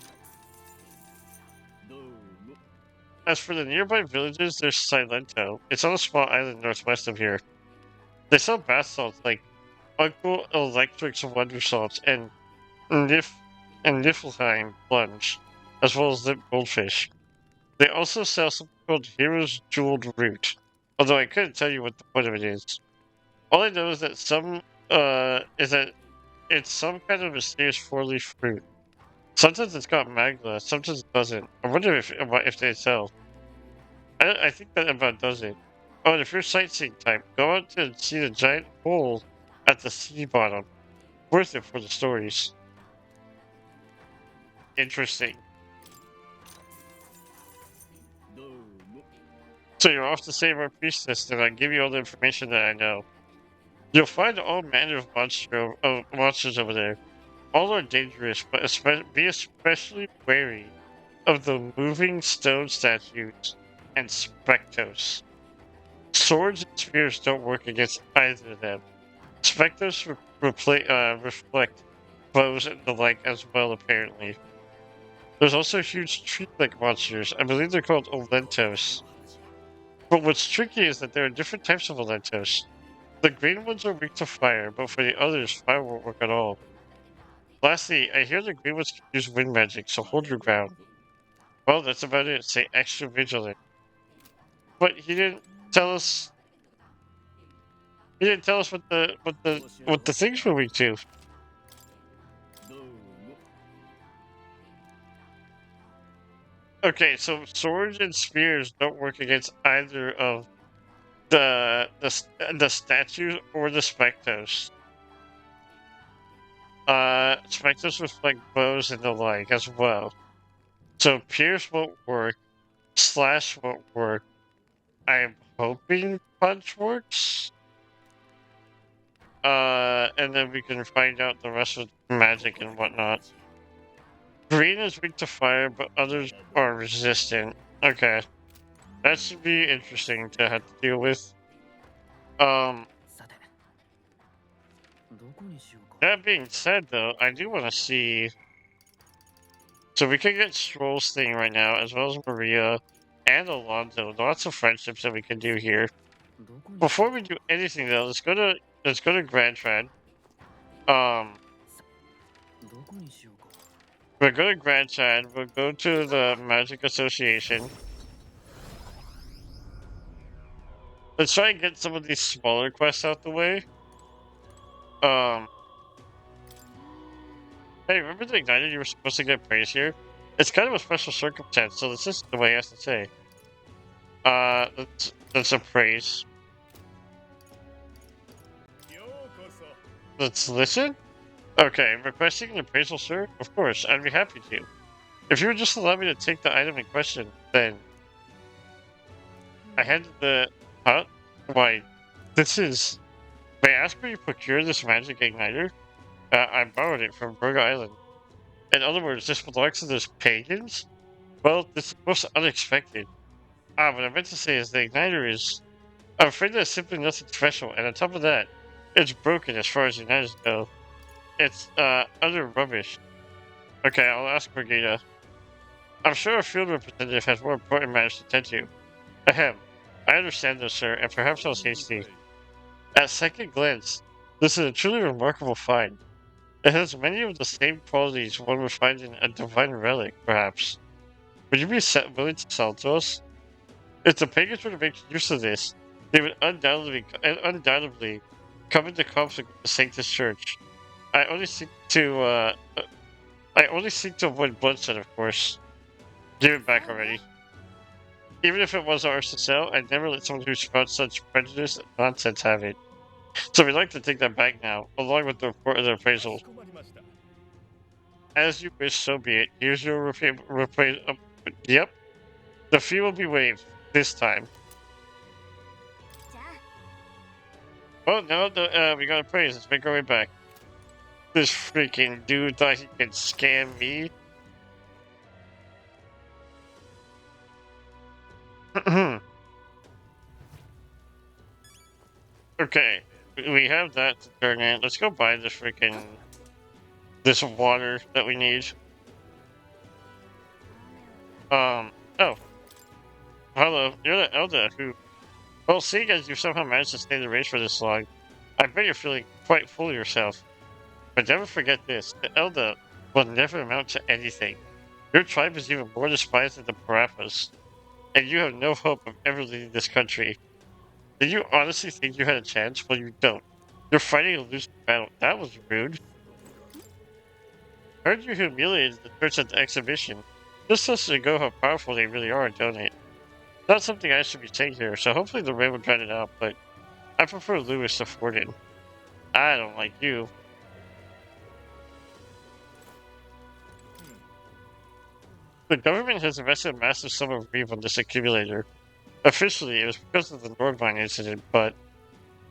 as for the nearby villages, there's Silento. It's on a small island northwest of here. They sell bath salts like Uncle Electric's Wonder Salts and Niflheim Plunge, as well as lip goldfish. They also sell something called Hero's Jeweled Root, although I couldn't tell you what the point of it is. All I know is that it's some kind of mysterious four-leaf fruit. Sometimes it's got magma, sometimes it doesn't. I wonder if they sell. I think that about does it. Oh, and if you're sightseeing type, go out to see the giant hole at the sea bottom. Worth it for the stories. Interesting. So you're off to save our priestess, and I give you all the information that I know. You'll find all manner of monsters over there. All are dangerous, but be especially wary of the moving stone statues and spectos. Swords and spears don't work against either of them. Spectos reflect bows and the like as well, apparently. There's also huge tree-like monsters. I believe they're called Olentos. But what's tricky is that there are different types of Olentos. The green ones are weak to fire, but for the others, fire won't work at all. Lastly, I hear the green ones can use wind magic, so hold your ground. Well, that's about it. Stay extra vigilant. But he didn't tell us. He didn't tell us what the things were weak to. Okay, so swords and spears don't work against either of the statues or the specters. Specters reflect bows and the like as well. So pierce won't work, slash won't work. I'm hoping punch works. And then we can find out the rest of magic and whatnot. Green is weak to fire, but others are resistant. Okay. That should be interesting to have to deal with. That being said, though, I do want to see... So we can get Stroll's thing right now, as well as Maria and Alonso. Lots of friendships that we can do here. Before we do anything, though, let's go to Grand Trad. We'll go to Grand Trad. We'll go to the Magic Association. Let's try and get some of these smaller quests out the way. Hey, remember the Igniter you were supposed to get praise here? It's kind of a special circumstance, so this is the way I have to say. That's a praise. Let's listen? Okay, requesting an appraisal, sir? Of course, I'd be happy to. If you would just allow me to take the item in question, then... I handed the... Huh? Why, this is... May I ask where you procured this magic igniter? I borrowed it from Burg Island. In other words, this belongs to those pagans? Well, this is most unexpected. What I meant to say is the igniter is... I'm afraid there's simply nothing special, and on top of that, it's broken as far as igniters go. It's, utter rubbish. Okay, I'll ask Brigida. I'm sure a field representative has more important matters to tend to. Ahem. I understand though, sir, and perhaps I was hasty. At second glance, this is a truly remarkable find. It has many of the same qualities one would find in a divine relic, perhaps. Would you be willing to sell to us? If the pagans were to make use of this, they would undoubtedly come into conflict with the Sanctus Church. I only seek to avoid bloodshed, of course. Give it back already. Even if it was ours to sell, I'd never let someone who spouts such prejudice and nonsense have it. So we'd like to take that back now, along with the report of the appraisal. As you wish, so be it. Here's your appraisal. Yep. The fee will be waived, this time. Oh, no, we got appraised. Let's make our way back. This freaking dude thought he could scam me. Okay, we have that to turn in. Let's go buy this freaking... this water that we need. Oh. Hello, you're the Elder who... Well, seeing as you somehow managed to stay in the race for this long, I bet you're feeling quite full of yourself. But never forget this, the Elder will never amount to anything. Your tribe is even more despised than the Parappas, and you have no hope of ever leading this country. Did you honestly think you had a chance? Well, you don't. You're fighting a losing battle. That was rude. Heard you humiliated the church at the exhibition. This lets you go how powerful they really are, don't it? Not something I should be saying here, so hopefully the rain will drown it out, but I prefer Lewis to Forden. I don't like you. The government has invested a massive sum of grief on this accumulator. Officially, it was because of the Nordmine incident, but...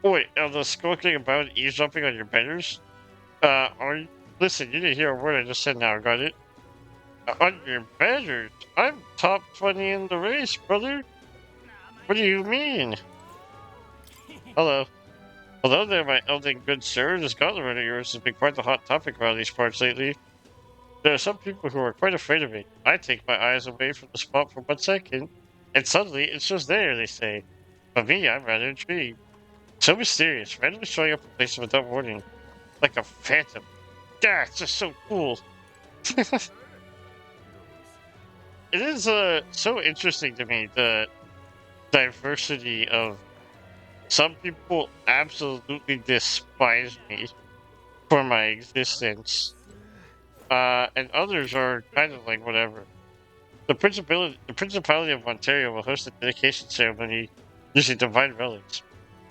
Oh, wait, are the skulking about and eavesdropping on your betters? Are you... Listen, you didn't hear a word I just said now, got it? On your betters? I'm top 20 in the race, brother. What do you mean? Hello. Hello there, my elder good sir. This gauntlet of yours has been quite the hot topic around these parts lately. There are some people who are quite afraid of it. I take my eyes away from the spot for 1 second, and suddenly it's just there, they say. But me, I'm rather intrigued. So mysterious, randomly showing up in places without warning. Like a phantom. Yeah, it's just so cool. It is so interesting to me, the diversity of some people absolutely despise me for my existence. And others are kind of like whatever. The Principality of Ontario will host a dedication ceremony using divine relics.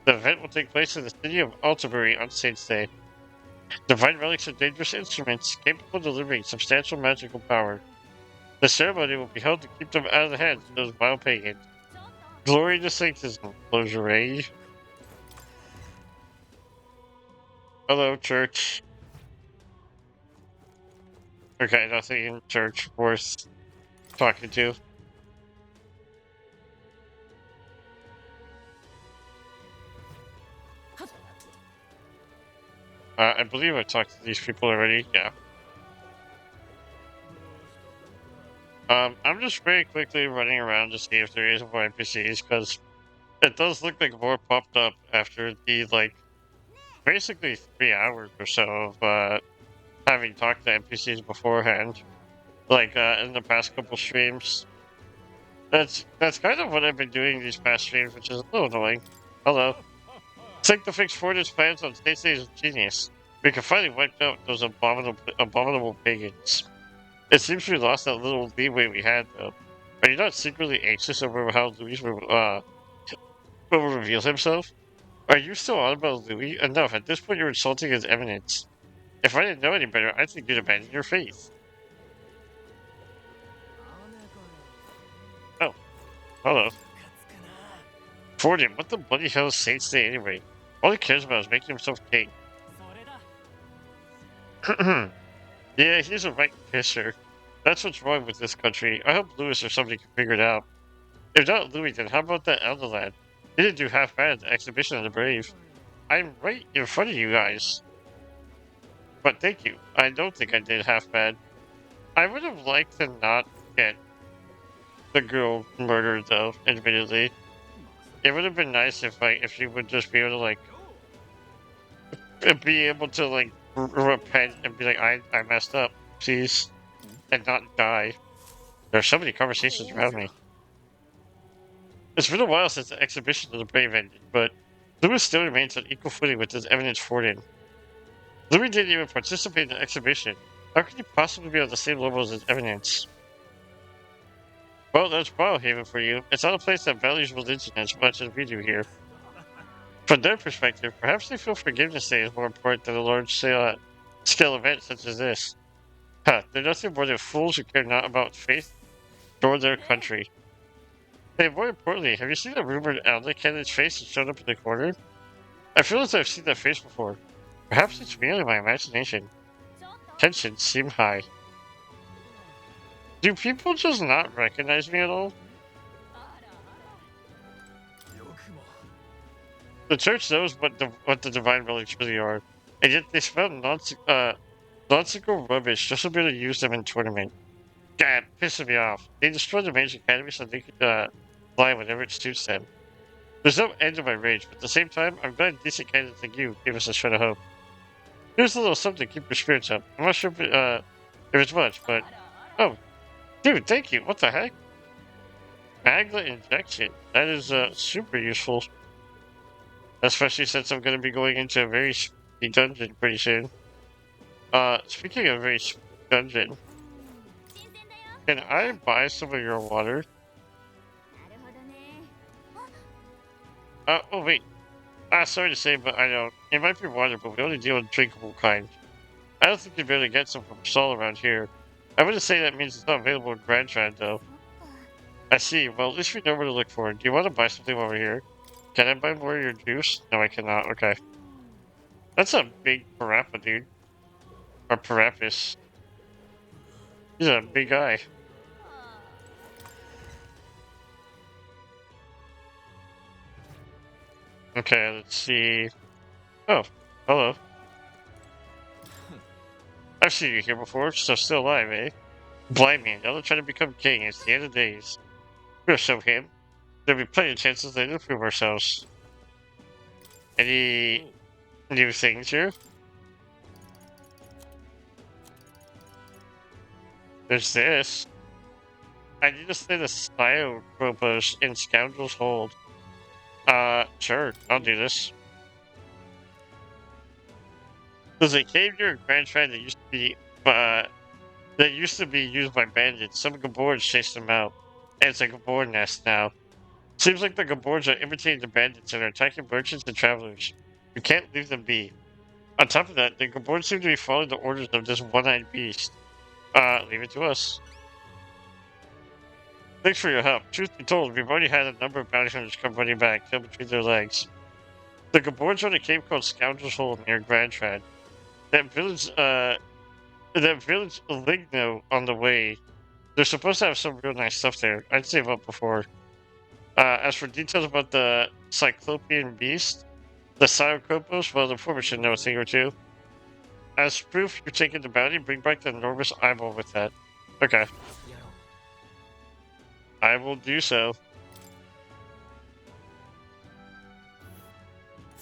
The event will take place in the city of Altabury on Saints' Day. Divine relics are dangerous instruments capable of delivering substantial magical power. The ceremony will be held to keep them out of the hands of those vile pagans. Glory to Sanctism, Logeray. Hello, church. Okay, nothing in church worth talking to. I believe I talked to these people already, yeah. I'm just very quickly running around to see if there is more NPCs, because it does look like more popped up after the, like, basically 3 hours or so of, having talked to NPCs beforehand. Like, in the past couple streams. That's kind of what I've been doing these past streams, which is a little annoying. Hello. Think to fix Fortis plans on State Stage is genius. We can finally wipe out those abominable pagans. It seems we lost that little leeway we had, though. Are you not secretly anxious over how Louis will reveal himself? Are you still on about Louis? Enough, at this point you're insulting his eminence. If I didn't know any better, I think you'd abandon your faith. Oh, hello. Forden, what the bloody hell is Saints Day anyway? All he cares about is making himself king. Yeah, he's a right pisser. That's what's wrong with this country. I hope Lewis or somebody can figure it out. If not Louis, then how about that elder lad? He didn't do half bad at the exhibition of the brave. I'm right in front of you guys. But thank you. I don't think I did half bad. I would have liked to not get the girl murdered, though, admittedly. It would have been nice if she would just be able to, like, repent and be like, I messed up, please, and not die. There are so many conversations around me. It's been a while since the exhibition of the brave ended, but Louis still remains on equal footing with his eminence Forden. Louis didn't even participate in the exhibition. How could he possibly be on the same level as his eminence? Well, that's Biohaven for you. It's not a place that values religion as much as we do here. From their perspective, perhaps they feel Forgiveness Day is more important than a large-scale event such as this. Huh, they're nothing more than fools who care not about faith nor their country. Hey, more importantly, have you seen the rumored Alec candidate's face that showed up in the corner? I feel as though I've seen that face before. Perhaps it's merely my imagination. Tensions seem high. Do people just not recognize me at all? The church knows what the divine relics really are, and yet they spell nonsensical rubbish just to be able to use them in tournament. God, pissing me off. They destroyed the mage academy so they could fly whenever it suits them. There's no end to my rage, but at the same time, I'm glad decent candidates like you gave us a shred of hope. Here's a little something to keep your spirits up. I'm not sure if it's much, but... Oh, dude, thank you. What the heck? Magla injection. That is super useful. Especially since I'm going to be going into a very speedy dungeon pretty soon. Speaking of very speedy dungeon, can I buy some of your water? Oh wait. Sorry to say, but I don't. It might be water, but we only deal with drinkable kind. I don't think you'd be able to get some from Sol around here. I wouldn't say that means it's not available in Grand Trad, though. I see. Well, at least we know where to look for. Do you want to buy something over here? Can I buy more of your juice? No, I cannot. Okay. That's a big parappa, dude. Or parapis. He's a big guy. Okay, let's see. Oh, hello. I've seen you here before, so still alive, eh? Blind man, now they're trying to become king. It's the end of days. We'll show him. There'll be plenty of chances later to prove ourselves. Any new things here? There's this. I need to slay the Style Propos in Scoundrel's Hold. Sure, I'll do this. There's a cave near Grand Trad that used to be used by bandits. Some Gabords chased them out. And it's a Gabor nest now. Seems like the Gabords are imitating the bandits and are attacking merchants and travelers. We can't leave them be. On top of that, the Gabords seem to be following the orders of this one-eyed beast. Leave it to us. Thanks for your help. Truth be told, we've already had a number of bounty hunters come running back, tail between their legs. The Gabords are in a cave called Scoundrel's Hole near Grand Trad. That village Ligno on the way. They're supposed to have some real nice stuff there. I'd save up before. As for details about the Cyclopean beast, the Psychopos, well, the former should know a thing or two. As proof you're taking the bounty, bring back the enormous eyeball with that. Okay. I will do so.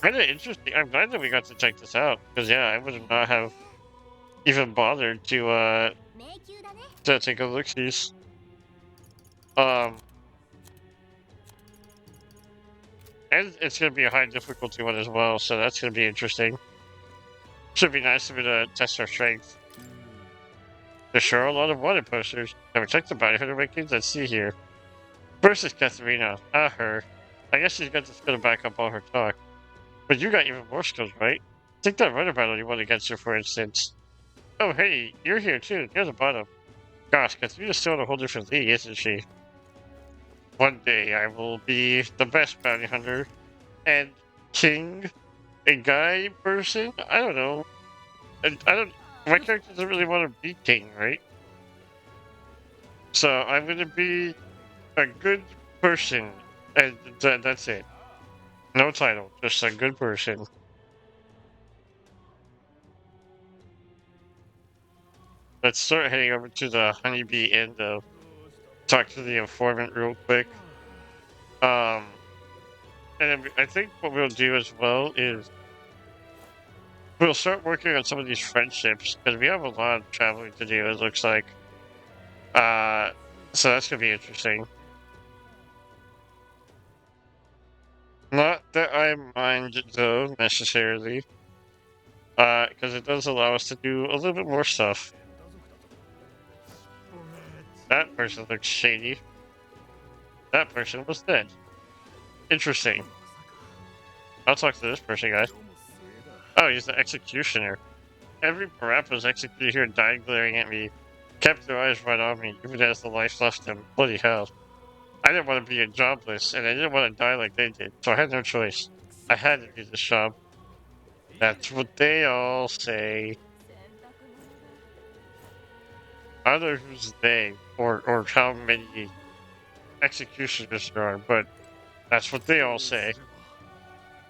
Kinda interesting. I'm glad that we got to check this out. Because, yeah, I would not have even bothered to take a look-sees. And it's going to be a high difficulty one as well, so that's going to be interesting. Should be nice to be able to test our strength. There's sure a lot of wanted posters. Have we checked the bounty hunter rankings? Let's see here. First is Katharina. Her. I guess she's got the skill to back up all her talk. But you got even more skills, right? Take that Roundabout you won against her, for instance. Oh, hey, you're here too, near the bottom. Gosh, Katharina's still in a whole different league, isn't she? One day I will be the best bounty hunter and king, a guy person. I don't know. My character doesn't really want to be king, right? So I'm gonna be a good person, and that's it. No title, just a good person. Let's start heading over to the Honeybee Inn, though. Talk to the informant real quick. And then I think what we'll do as well is we'll start working on some of these friendships, because we have a lot of traveling to do, it looks like. So that's gonna be interesting. Not that I mind, though, necessarily. Because it does allow us to do a little bit more stuff. That person looks shady. That person was dead. Interesting. I'll talk to this person guy. Oh, he's the executioner. Every parappa's executed here died glaring at me. Kept their eyes right on me, even as the life left them. Bloody hell. I didn't want to be jobless, and I didn't want to die like they did, so I had no choice. I had to do this job. That's what they all say. I don't know who's they, or how many executioners there are, but that's what they all say.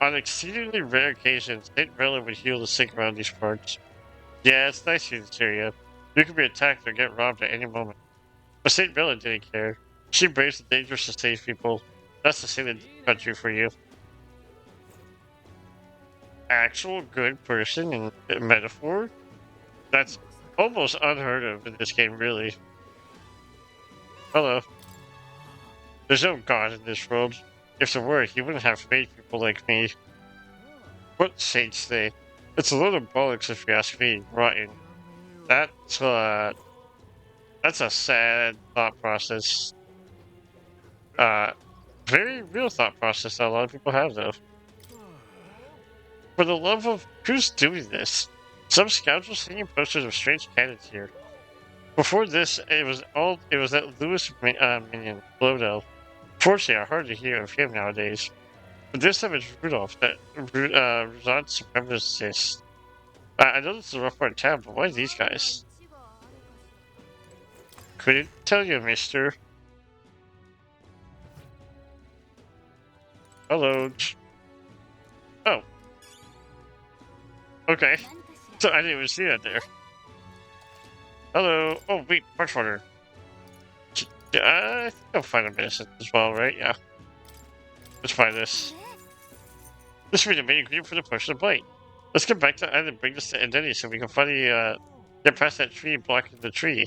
On exceedingly rare occasions, Saint Rella would heal the sick around these parts. Yeah, it's nice here in Syria. You could be attacked or get robbed at any moment. But Saint Rella didn't care. She embraced the dangers to save people. That's the same country for you. Actual good person in metaphor? That's almost unheard of in this game, really. Hello. There's no god in this world. If there were, he wouldn't have made people like me. What saints they? It's a load of bollocks if you ask me, rotten. That's, that's a sad thought process. Very real thought process that a lot of people have, though. For the love of... who's doing this? Some scoundrels hanging posters of strange cannons here. Before this, it was that Lewis minion, Lodo. Fortunately, I hardly hear of him nowadays. But this time it's Rudolph, that Ruzan supremacist. I know this is a rough part of town, but why these guys? Couldn't tell you, mister. Hello. Oh. Okay. So I didn't even see that there. Hello. Oh, wait, much water. I think I'll find a medicine as well, right? Yeah. Let's find this. This should be the main ingredient for the potion of blight. Let's get back to the island and bring this to Endeni so we can finally get past that tree blocking the tree.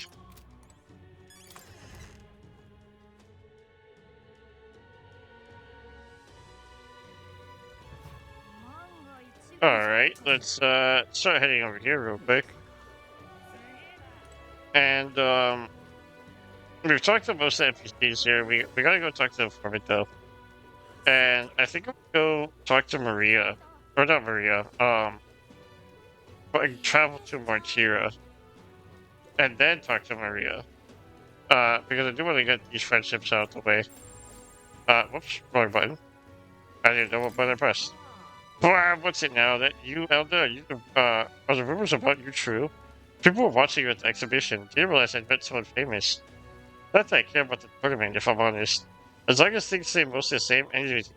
Alright, let's start heading over here real quick. And we've talked to most of the NPCs here. We gotta go talk to the informant though. And I think I'll go talk to Maria. Or not Maria, but travel to Martira. And then talk to Maria. Because I do want to get these friendships out of the way. Whoops, wrong button. I didn't know what button I pressed. What's it now? That you, Elder, are the rumors about you true? People were watching you at the exhibition. Didn't realize I'd met someone famous. Not that I care about the tournament, if I'm honest. As long as things stay mostly the same,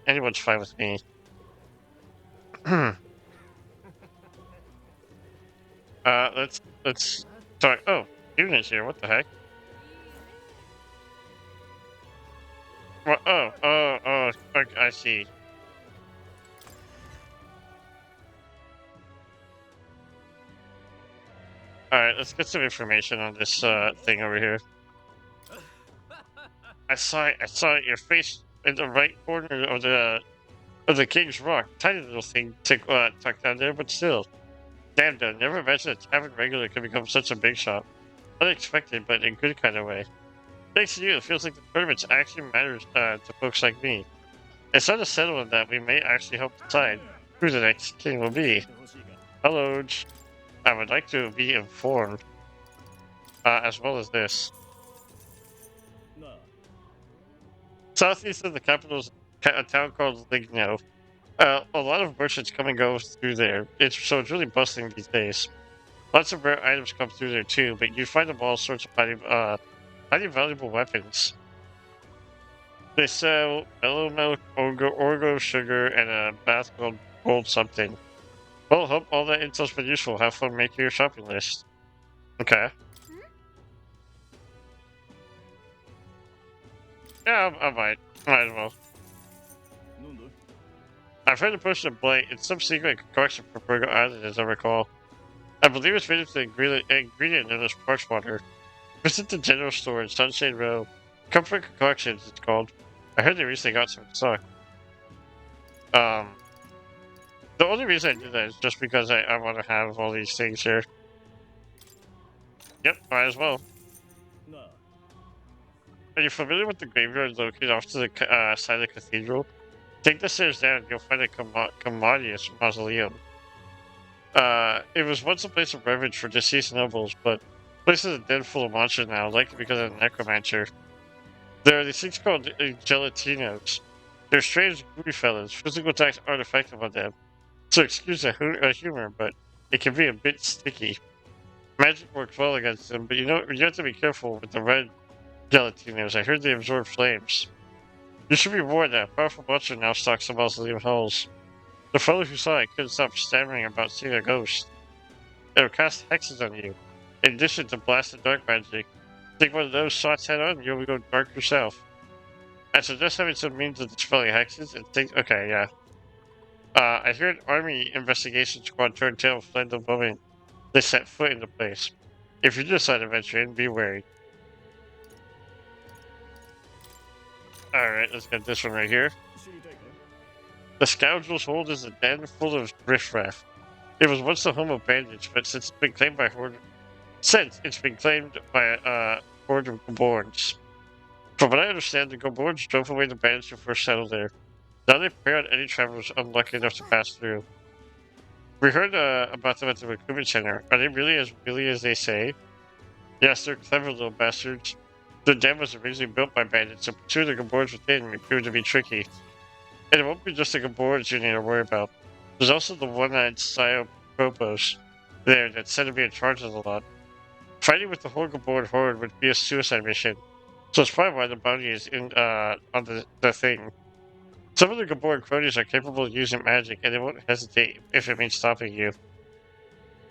anyone's fine with me. Let's talk. Oh, Unit's here. What the heck? What? Oh. Okay, I see. Alright, let's get some information on this thing over here. I saw your face in the right corner of the King's Rock. Tiny little thing tucked down there, but still. Damn, dude, never imagined a tavern regular could become such a big shop. Unexpected, but in a good kind of way. Thanks to you, it feels like the tournament actually matters to folks like me. It's not a settle on that we may actually help decide who the next king will be. Hello, I would like to be informed, as well as this. Southeast of the capital is a town called Ligno. A lot of merchants come and go through there. It's really bustling these days. Lots of rare items come through there too, but you find them all sorts of highly valuable weapons. They sell mellow milk, orgo sugar, and a bath called gold something. Well, hope all that intel's been useful. Have fun making your shopping list. Okay. Yeah, I might. Might as well. I've heard the potion of blight. It's some secret concoction for Virgo Island, as I recall. I believe it's made into the ingredient known as parch water. Visit the general store in Sunshine Row. Comfort Concoctions, it's called. I heard they recently got some stock. The only reason I did that is just because I want to have all these things here. Yep, might as well. Are you familiar with the graveyard located off to the side of the cathedral? Take the stairs down and you'll find a commodious mausoleum. It was once a place of refuge for deceased nobles, but the place is a den full of monsters now, likely because of the necromancer. There are these things called gelatinos. They're strange, goofy fellows. Physical attacks aren't effective on them. So excuse the humor, but it can be a bit sticky. Magic works well against them, but you have to be careful with the red gelatinos. I heard they absorb flames. You should be warned that a powerful monster now stalks the mausoleum halls. The fellow who saw it couldn't stop stammering about seeing a ghost. It will cast hexes on you, in addition to blasted dark magic. Take one of those shots head on, and you'll go dark yourself. I suggest having some means of dispelling hexes and things. Okay, yeah. I hear an army investigation squad turned tail and fled the moment they set foot into place. If you decide to venture in, be wary. Alright, let's get this one right here. The Scoundrel's Hold is a den full of riffraff. It was once the home of bandits, but since it's been claimed by a horde of Gaborns. From what I understand, the Gaborns drove away the bandits who first settled there. Now they prey on any travelers unlucky enough to pass through. We heard about them at the recruitment center. Are they really as they say? Yes, they're clever little bastards. The dam was originally built by bandits, so pursuing the Gaborns within may prove to be tricky. And it won't be just the Gaborns you need to worry about. There's also the one-eyed Psyopropos there that's said to be in charge of the lot. Fighting with the whole Gaborn horde would be a suicide mission, so it's probably why the bounty is on the thing. Some of the Gaborn cronies are capable of using magic, and they won't hesitate if it means stopping you.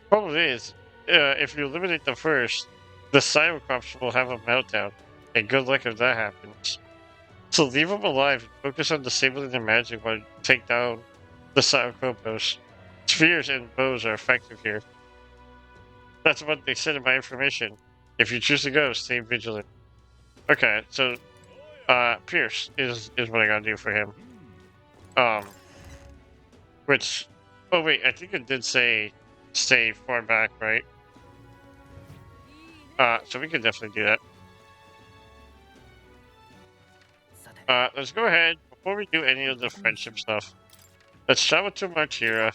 Problem is, if you eliminate them first, the Cyclops will have a meltdown, and good luck if that happens. So leave them alive and focus on disabling their magic while you take down the Cyclops. Spheres and bows are effective here. That's what they said in my information. If you choose to go, stay vigilant. Okay, so Pierce is what I gotta do for him. Which, oh wait, I think it did say stay far back, right? So we can definitely do that. Let's go ahead, before we do any of the friendship stuff, let's travel to Martira.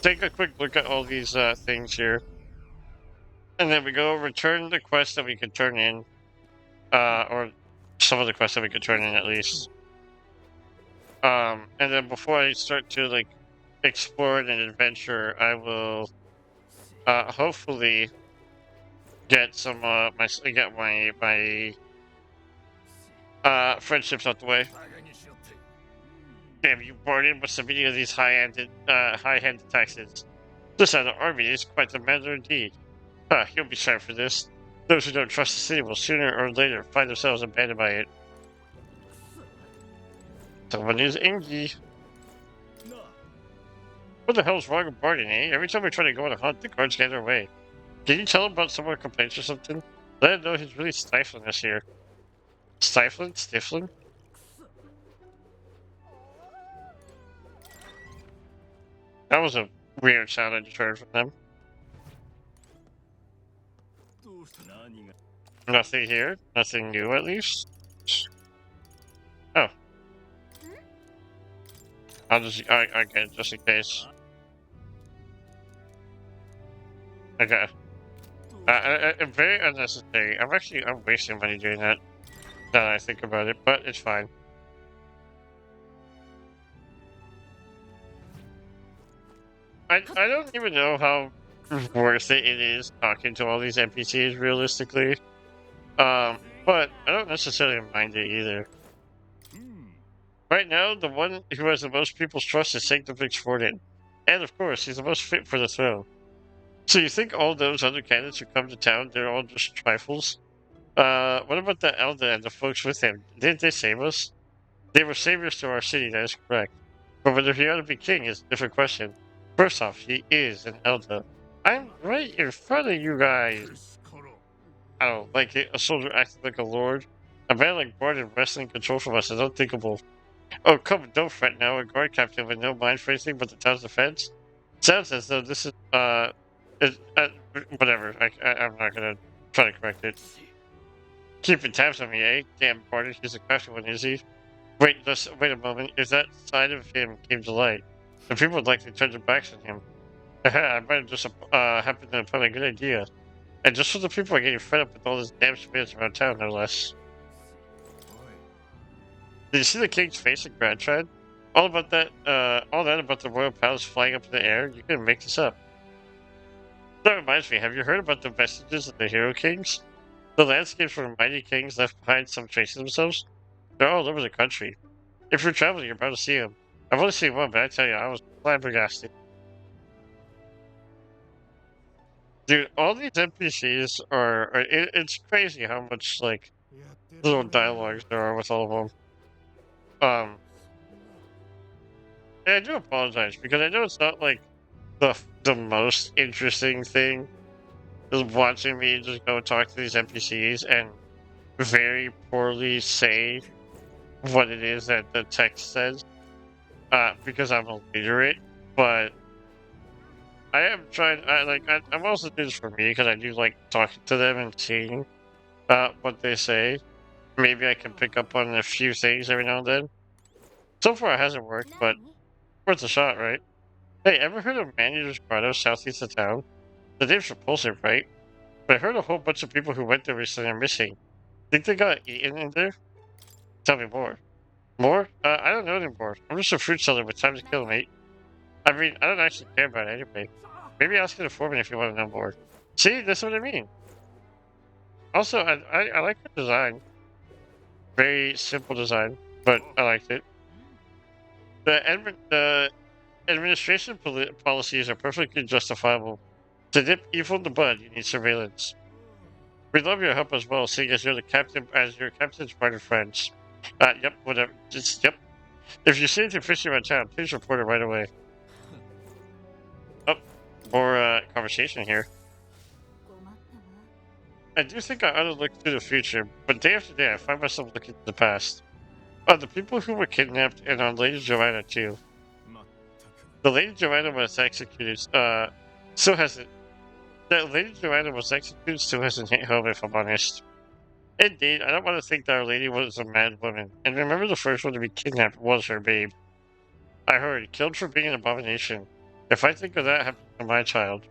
Take a quick look at all these things here. And then we go return the quest that we could turn in. Or some of the quests that we could turn in at least. And then before I start to like explore an adventure, I will hopefully get some my friendships out the way. Damn you, Barton! What's the meaning of these high-handed taxes? This out of army is quite the matter indeed. You'll be sorry for this. Those who don't trust the city will sooner or later find themselves abandoned by it. Someone is Ingy. What the hell's wrong with Barton, eh? Every time we try to go on a hunt, the guards get in our way. Can you tell him about someone complaints or something? Let him know he's really stifling us here. Stifling? Stifling? That was a weird sound I just heard from them. Nothing here. Nothing new, at least. Oh. I'll just... I get it, just in case. Okay. Very unnecessary. I'm wasting money doing that. Now that I think about it, but it's fine. I don't even know how worth it is talking to all these NPCs realistically. But I don't necessarily mind it either. Right now, the one who has the most people's trust is Sanctifix Forden. And of course, he's the most fit for the throne. So you think all those other candidates who come to town, they're all just trifles? What about the Elder and the folks with him? Didn't they save us? They were saviors to our city, that is correct. But whether he ought to be king is a different question. First off, he is an Elder. I'm right in front of you guys. I don't like it. A soldier acting like a lord. A man like Barton wresting control from us is unthinkable. Oh, come, don't fret now. A guard captain with no mind for anything but the town's defense? Sounds as though this is, whatever. I'm not gonna try to correct it. Keeping tabs on me, eh? Damn, Barton, he's a crafty one, is he? Wait a moment. If that side of him came to light, the people would likely turn their backs on him. I might have just happened to put a good idea. And just so the people are getting fed up with all this damn spirits around town, no less. Did you see the king's face at Grand Trad? All that about the royal palace flying up in the air? You couldn't make this up. That reminds me, have you heard about the vestiges of the hero kings? The landscapes where mighty kings left behind some traces of themselves? They're all over the country. If you're traveling, you're bound to see them. I've only seen one, but I tell you, I was flabbergasted. Dude, all these NPCs it's crazy how much, like, little dialogues there are with all of them. And I do apologize because I know it's not like the most interesting thing is watching me just go talk to these NPCs and very poorly say what it is that the text says, because I'm illiterate. But I am trying. I'm also doing this for me because I do like talking to them and seeing what they say. Maybe I can pick up on a few things every now and then. So far, it hasn't worked, but worth a shot, right? Hey, ever heard of Manager's Grotto southeast of town? The name's repulsive, right? But I heard a whole bunch of people who went there recently are missing. Think they got eaten in there? Tell me more. More? I don't know anymore. I'm just a fruit seller with time to kill, mate. I mean, I don't actually care about it anyway. Maybe ask an informant if you want to know more. See, that's what I mean. Also, I like the design. Very simple design, but I liked it. The administration policies are perfectly justifiable. To nip evil in the bud, you need surveillance. We love your help as well, seeing as you're the captain, as your captain's part of friends. Yep, whatever. Just, yep. If you see anything fishy around town, please report it right away. Oh, more, conversation here. I do think I ought to look to the future, but day after day I find myself looking to the past. Oh, the people who were kidnapped, and on Lady Joanna, too. The Lady Joanna was executed, still hasn't... That Lady Joanna was executed still hasn't hit home, if I'm honest. Indeed, I don't want to think that Our Lady was a mad woman. And remember, the first one to be kidnapped was her babe. I heard, killed for being an abomination. If I think of that happening to my child.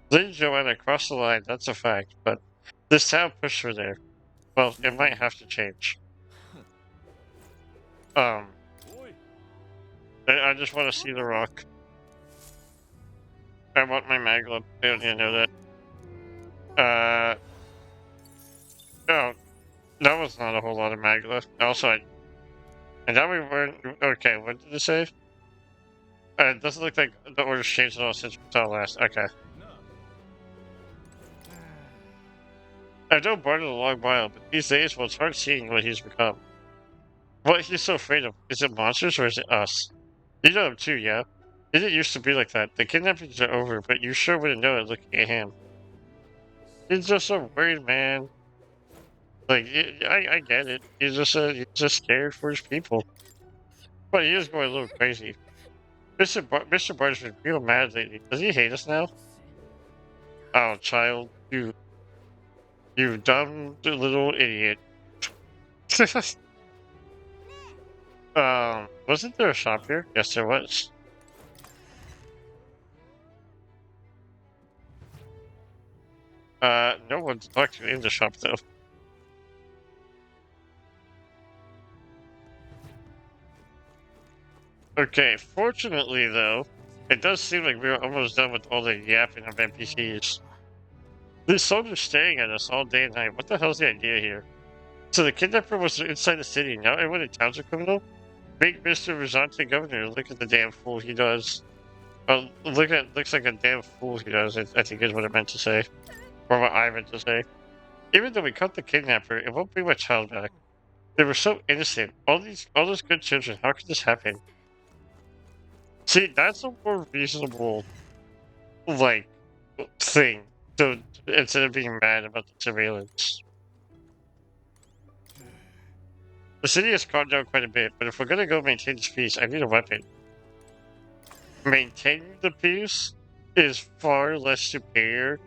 Lady Joanna crossed the line, that's a fact, but this town pushed her there. Well, it might have to change. I just want to see the rock. I want my maglet. I don't need to know that. Oh, that was not a whole lot of magla. Also, and now we weren't... Okay, what did it say? It doesn't look like the order's changed at all since we saw last. Okay. I've known Bart in a long while, but these days, well, it's hard seeing what he's become. What he's so afraid of, is it monsters or is it us? You know him too, yeah? It didn't used to be like that. The kidnappings are over, but you sure wouldn't know it looking at him. He's just so worried, man. Like, I get it. He's just scared for his people. But he is going a little crazy. Mr. Bart's been real mad lately. Does he hate us now? Oh, child, you dumb little idiot. Wasn't there a shop here? Yes, there was. No one to talk to in the shop, though. Okay, fortunately, though, it does seem like we're almost done with all the yapping of NPCs. These soldiers staring at us all day and night. What the hell's the idea here? So the kidnapper was inside the city. Now everyone in town's a criminal? Big Mr. Rosante Governor, look at the damn fool he does. Well, looks like a damn fool he does, I think is what I meant to say. Or what I meant to say. Even though we caught the kidnapper, it won't bring my child back. They were so innocent. All those good children, how could this happen? See, that's a more reasonable, like, thing. So, instead of being mad about the surveillance. The city has calmed down quite a bit, but if we're gonna go maintain this peace, I need a weapon. Maintaining the peace is far less superior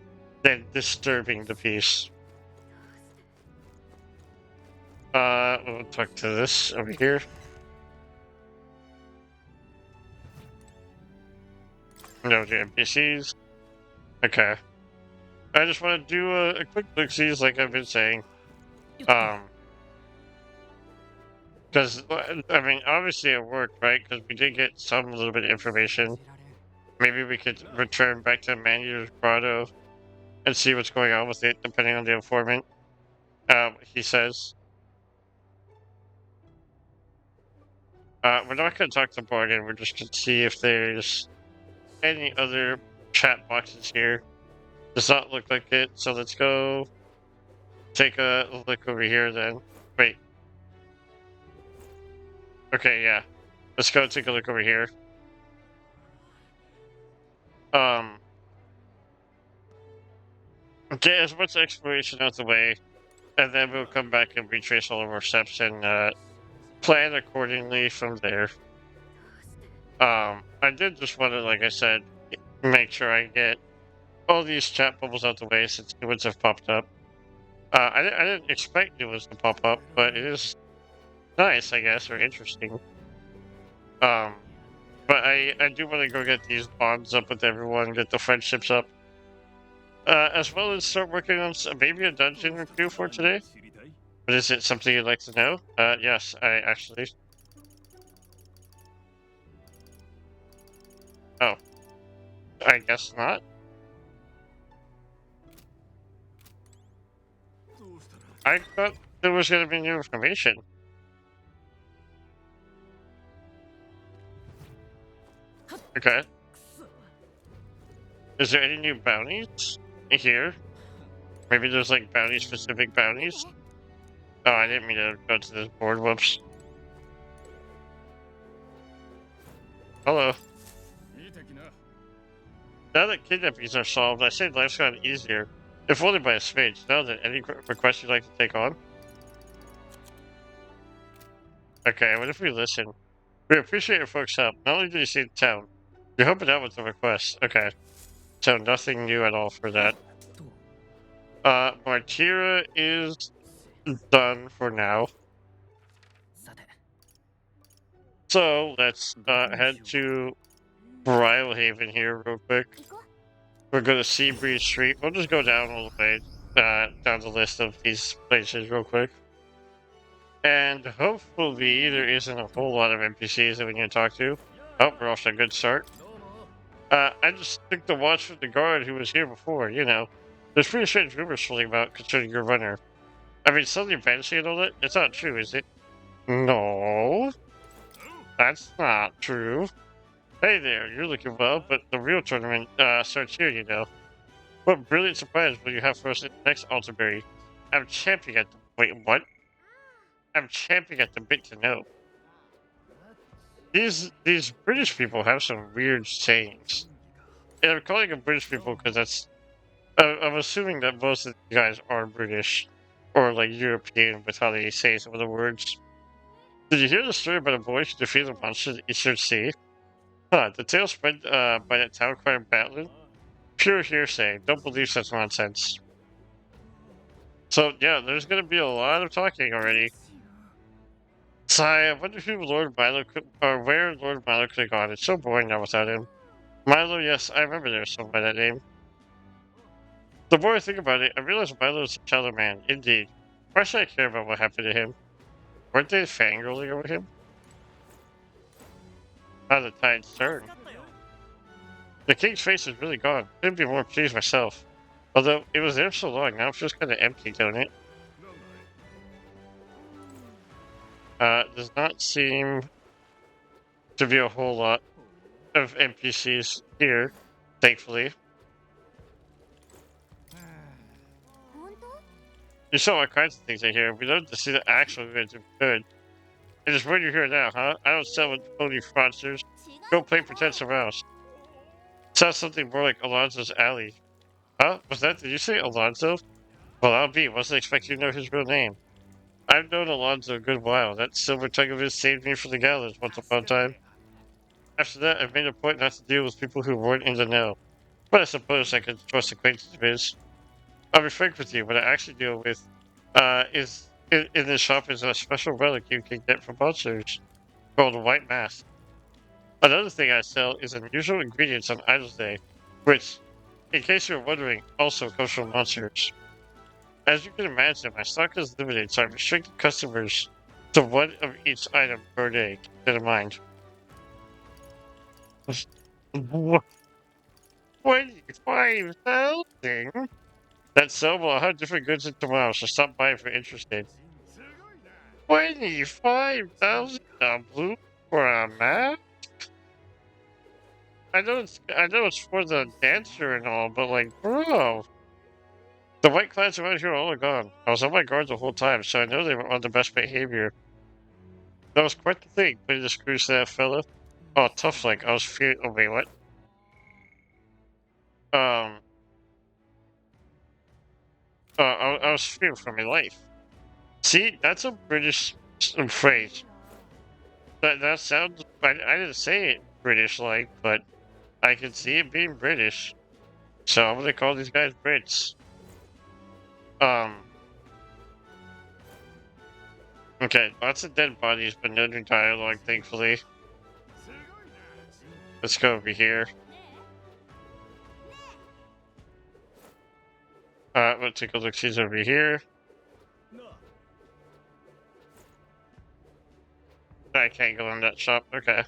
than disturbing the peace. We'll talk to this over here. No, the NPCs. Okay. I just want to do a quick look-sees like I've been saying. Because, I mean, obviously it worked, right? Because we did get some little bit of information. Maybe we could return back to Manager's Grotto and see what's going on with it, depending on the informant. He says. We're not going to talk to Bargain, we're just going to see if there's any other chat boxes here. Does not look like it, so let's go take a look over here then. Wait. Okay, yeah. Let's go take a look over here. Get as much exploration out the way, and then we'll come back and retrace all of our steps and plan accordingly from there. I did just want to, like I said, make sure I get all these chat bubbles out the way since new ones have popped up. I didn't expect new ones to pop up, but it is nice, I guess, or interesting. But I do want to go get these bonds up with everyone, get the friendships up. As well as start working on maybe a dungeon or two for today. But is it something you'd like to know? Yes, I actually. Oh. I guess not. I thought there was going to be new information. Okay. Is there any new bounties here? Maybe there's like bounty-specific bounties? Oh, I didn't mean to go to this board. Whoops. Hello. Now that kidnappings are solved, I say life's gotten easier. If only by a smidge. Now then, any requests you'd like to take on? Okay, what if we listen? We appreciate your folks' help. Not only do you see the town, you're helping out with the requests. Okay. So nothing new at all for that. Martira is done for now. So let's head to Brylehaven here real quick. We'll go to Seabreeze Street. We'll just go down all the way, down the list of these places real quick. And hopefully there isn't a whole lot of NPCs that we need to talk to. Oh, we're off to a good start. I just took the watch from the guard who was here before, you know. There's pretty strange rumors floating about concerning your runner. I mean, suddenly vanishing and all that? It's not true, is it? No. That's not true. Hey there, you're looking well, but the real tournament starts here, you know. What brilliant surprise will you have for us next Alterberry? I'm champing at the... Wait, what? I'm champing at the bit to know. These British people have some weird sayings. And I'm calling them British people because that's... I'm assuming that most of the guys are British. Or, like, European with how they say some of the words. Did you hear the story about a boy who defeated a monster in the Eastern Sea? Huh, the tale spread by that town crier battling? Pure hearsay. Don't believe such nonsense. So, yeah, there's gonna be a lot of talking already. Sigh, I wonder who Lord Milo could, or where Lord Milo could have gone. It's so boring now without him. Milo, yes, I remember there was someone by that name. The more I think about it, I realize Milo is a shallow man, indeed. Why should I care about what happened to him? Weren't they fangirling over him? How the tides turn. The king's face is really gone. Couldn't be more pleased myself. Although, it was there so long, now it feels kind of empty, don't it? Does not seem to be a whole lot of NPCs here, thankfully. You saw all kinds of things in here. We love to see the actual events if we could. It is what you're here now, huh? I don't sell with phony fraudsters. Go play pretend somewhere else. Sounds something more like Alonso's alley. Huh? Was that? Did you say Alonso? Well, I'll be. Wasn't expecting to know his real name. I've known Alonso a good while. That silver tongue of his saved me from the gallows once upon a time. After that, I've made a point not to deal with people who weren't in the know. But I suppose I could trust acquaintances of his. I'll be frank with you. What I actually deal with, is in this shop is a special relic you can get from monsters called a white mask. Another thing I sell is unusual ingredients on Idol's Day, which, in case you're wondering, also comes from monsters. As you can imagine, my stock is limited, so I've restricted customers to one of each item per day. Keep that in mind. 25,000? That's so well. I'll have different goods in tomorrow, so stop by if you're interested. 25,000 blue for a map? I know it's for the dancer and all, but like, bro, The white clads around here are all gone. I was on my guard the whole time, so I know they were on the best behavior. That was quite the thing, putting the screws to that fella. Oh, tough like, I was fearing. Oh, wait, what? I was fearing for my life. See, that's a British phrase. That sounds. I didn't say it British like, but I can see it being British. So I'm gonna call these guys Brits. Okay, lots of dead bodies, but no new dialogue, thankfully. Let's go over here. Let's take a look. She's over here. I can't go in that shop. Okay.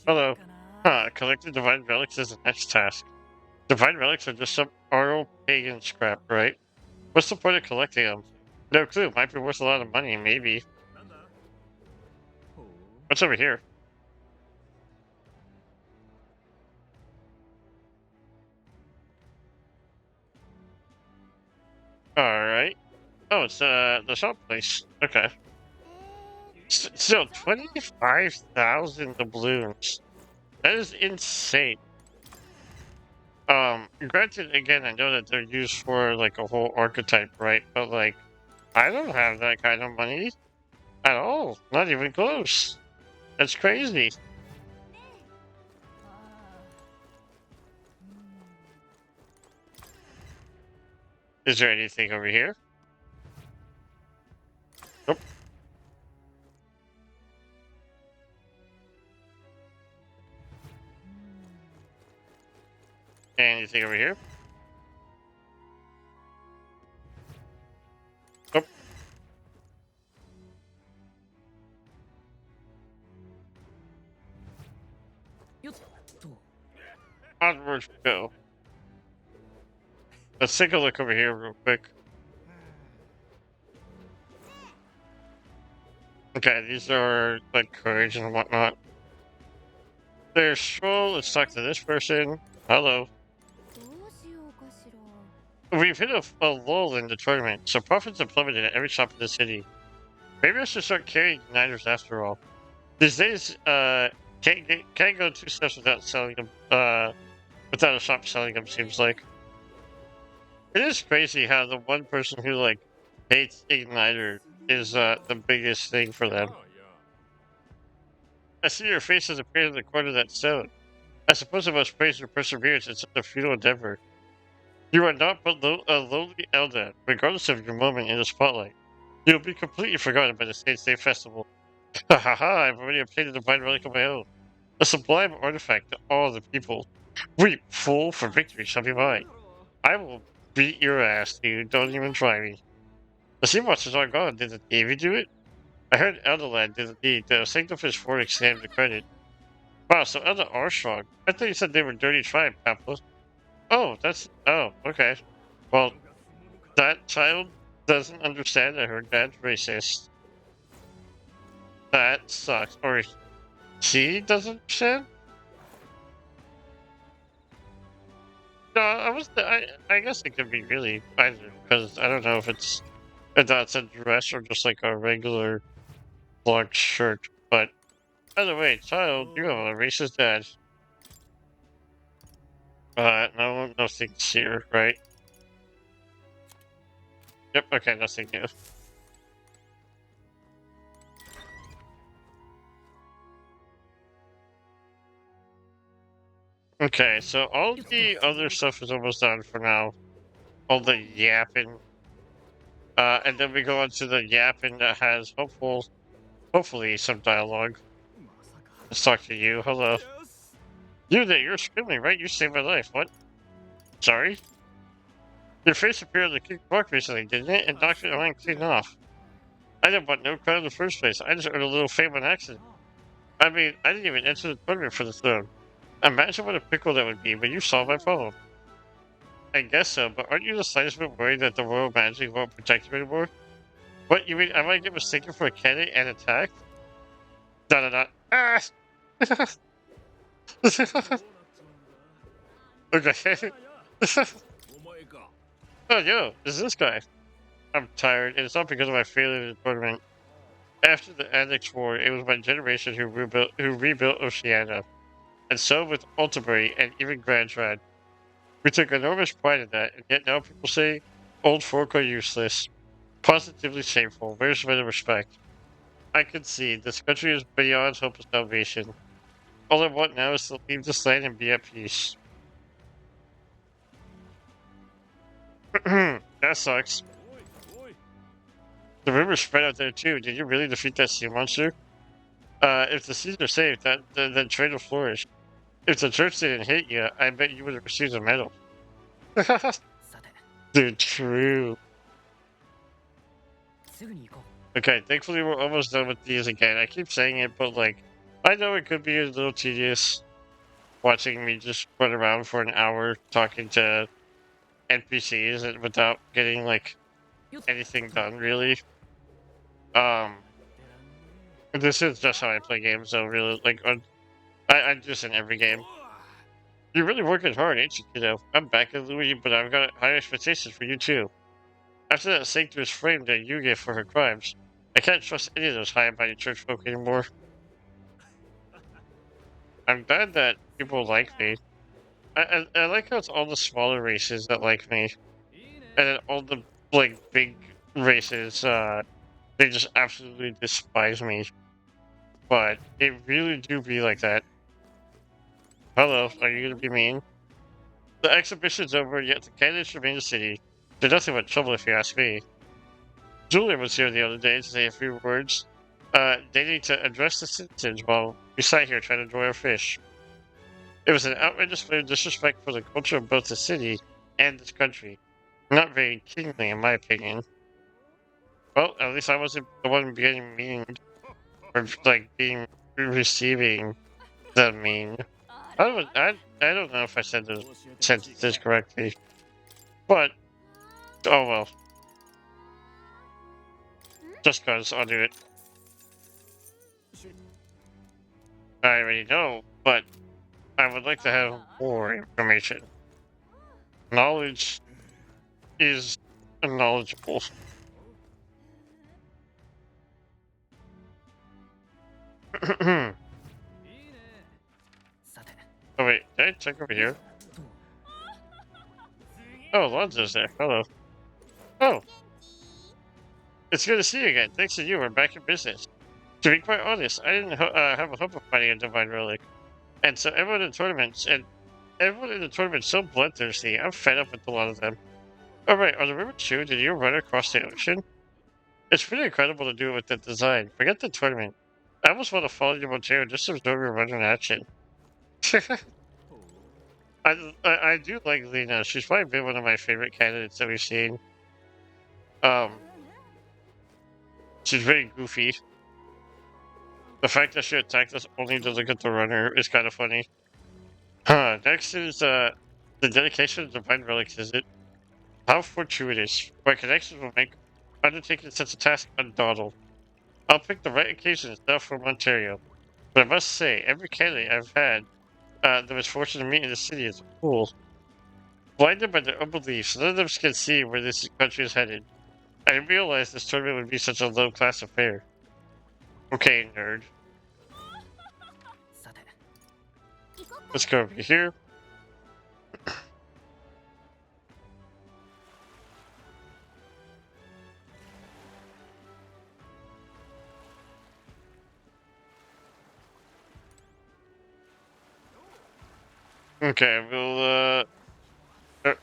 Hello. Collecting divine relics is the next task. Divine relics are just some oral pagan scrap, right? What's the point of collecting them? No clue. Might be worth a lot of money, maybe. What's over here? Alright. Oh, it's the shop place. Okay. Still, 25,000 doubloons. That is insane. Granted, again, I know that they're used for, like, a whole archetype, right? But, like, I don't have that kind of money at all. Not even close. That's crazy. Is there anything over here? Nope. Anything over here? Nope. Onwards we go. Let's take a look over here real quick. Okay, these are like courage and whatnot. There's Stroll. Let's talk to this person. Hello. We've hit a lull in the tournament, so profits have plummeted at every shop in the city. Maybe I should start carrying igniters after all. These days, can't go 2 steps without selling them. Without a shop selling them, seems like. It is crazy how the one person who like hates igniter is the biggest thing for them. I see your face has appeared in the corner of that stone. I suppose I must praise your perseverance in such a futile endeavor. You are not but a lowly elder, regardless of your moment in the spotlight. You will be completely forgotten by the Saints' Day festival. Ha ha ha! I've already obtained a divine relic of my own. A sublime artifact to all the people. Weep, fool, for victory shall be mine. I will beat your ass, dude. Don't even try me. The sea monsters are gone. Did the Navy do it? I heard Elderland did the deed. The Sanctifish Fortix stand the credit. Wow, so Elder are strong. I thought you said they were dirty tribe, Papa. Oh, that's... Oh, okay. Well, that child doesn't understand that her dad's racist. That sucks. Or she doesn't understand? No, I guess it could be really either, because I don't know if that's a dress or just like a regular black shirt. But by the way, child, you have a racist dad. No, nothing's here, right? Yep. Okay, nothing new. Okay, so all the other stuff is almost done for now. All the yapping. And then we go on to the yapping that has hopefully some dialogue. Let's talk to you. Hello. You there, you're screaming, right? You saved my life. What? Sorry? Your face appeared on the kick rock recently, didn't it? And knocked it line clean off. I didn't want no crown in the first place. I just earned a little fame on accident. I mean, I didn't even enter the tournament for the throne. Imagine what a pickle that would be, but you solved my problem. I guess so, but aren't you the slightest bit worried that the royal magic won't protect you anymore? What, you mean I might get mistaken for a candidate and attacked? Da-da-da. Ah! Okay. Oh, yo, is this guy? I'm tired, and it's not because of my failure in the tournament. After the Annex War, it was my generation who rebuilt Oceania, and so with Altabury and even Grand Trad. We took enormous pride in that, and yet now people say old folk are useless. Positively shameful. Where's the respect? I concede, this country is beyond hope of salvation. All I want now is to leave this land and be at peace. That sucks. The river spread out there too. Did you really defeat that sea monster? If the seas are safe, then trade will flourish. If the church didn't hit you, I bet you would have received a medal. Dude, true. Okay, thankfully we're almost done with these again. I keep saying it, but like, I know it could be a little tedious watching me just run around for an hour talking to NPCs and without getting like anything done really. Um, this is just how I play games, though. Really, like I do this in every game. You're really working hard, ain't you, kiddo? I'm back at Louis, but I've got high expectations for you too. After that saint was framed at Yuge for her crimes, I can't trust any of those high-and-mighty church folk anymore. I'm glad that people like me. I like how it's all the smaller races that like me, and then all the like big races, they just absolutely despise me. But it really do be like that. Hello, are you gonna be mean? The exhibition's over, yet the candidates remain in the city. They're nothing but trouble if you ask me. Julia was here the other day to say a few words. They need to address the citizens while we sat here trying to enjoy our fish. It was an outright display of disrespect for the culture of both the city and this country. Not very kingly, in my opinion. Well, at least I wasn't the one getting mean, or like being receiving the mean. I don't know if I said the sentences correctly, but oh well. Just cause I'll do it. I already know, but I would like to have more information. Knowledge is knowledgeable. Oh wait, did I check over here? Oh, Lonzo's there. Hello. Oh, it's good to see you again. Thanks to you, we're back in business. To be quite honest, I didn't have a hope of finding a divine relic, and so everyone in the tournament's so bloodthirsty. I'm fed up with a lot of them. Oh right, on the river too, did you run across the ocean? It's pretty incredible to do it with that design. Forget the tournament. I almost want to follow you on chair just to observe your run in action. I do like Lena. She's probably been one of my favorite candidates that we've seen. She's very goofy. The fact that she attacked us only to look at the runner is kind of funny. Next is, the dedication of divine relics, is it? How fortuitous. My connections will make undertaking such a task undaunted. I'll pick the right occasions now from Ontario. But I must say, every candidate I've had the misfortune to meet in the city is a fool. Blinded by their own beliefs, none of them can see where this country is headed. I didn't realize this tournament would be such a low-class affair. Okay, nerd. Let's go over here. Okay, we'll,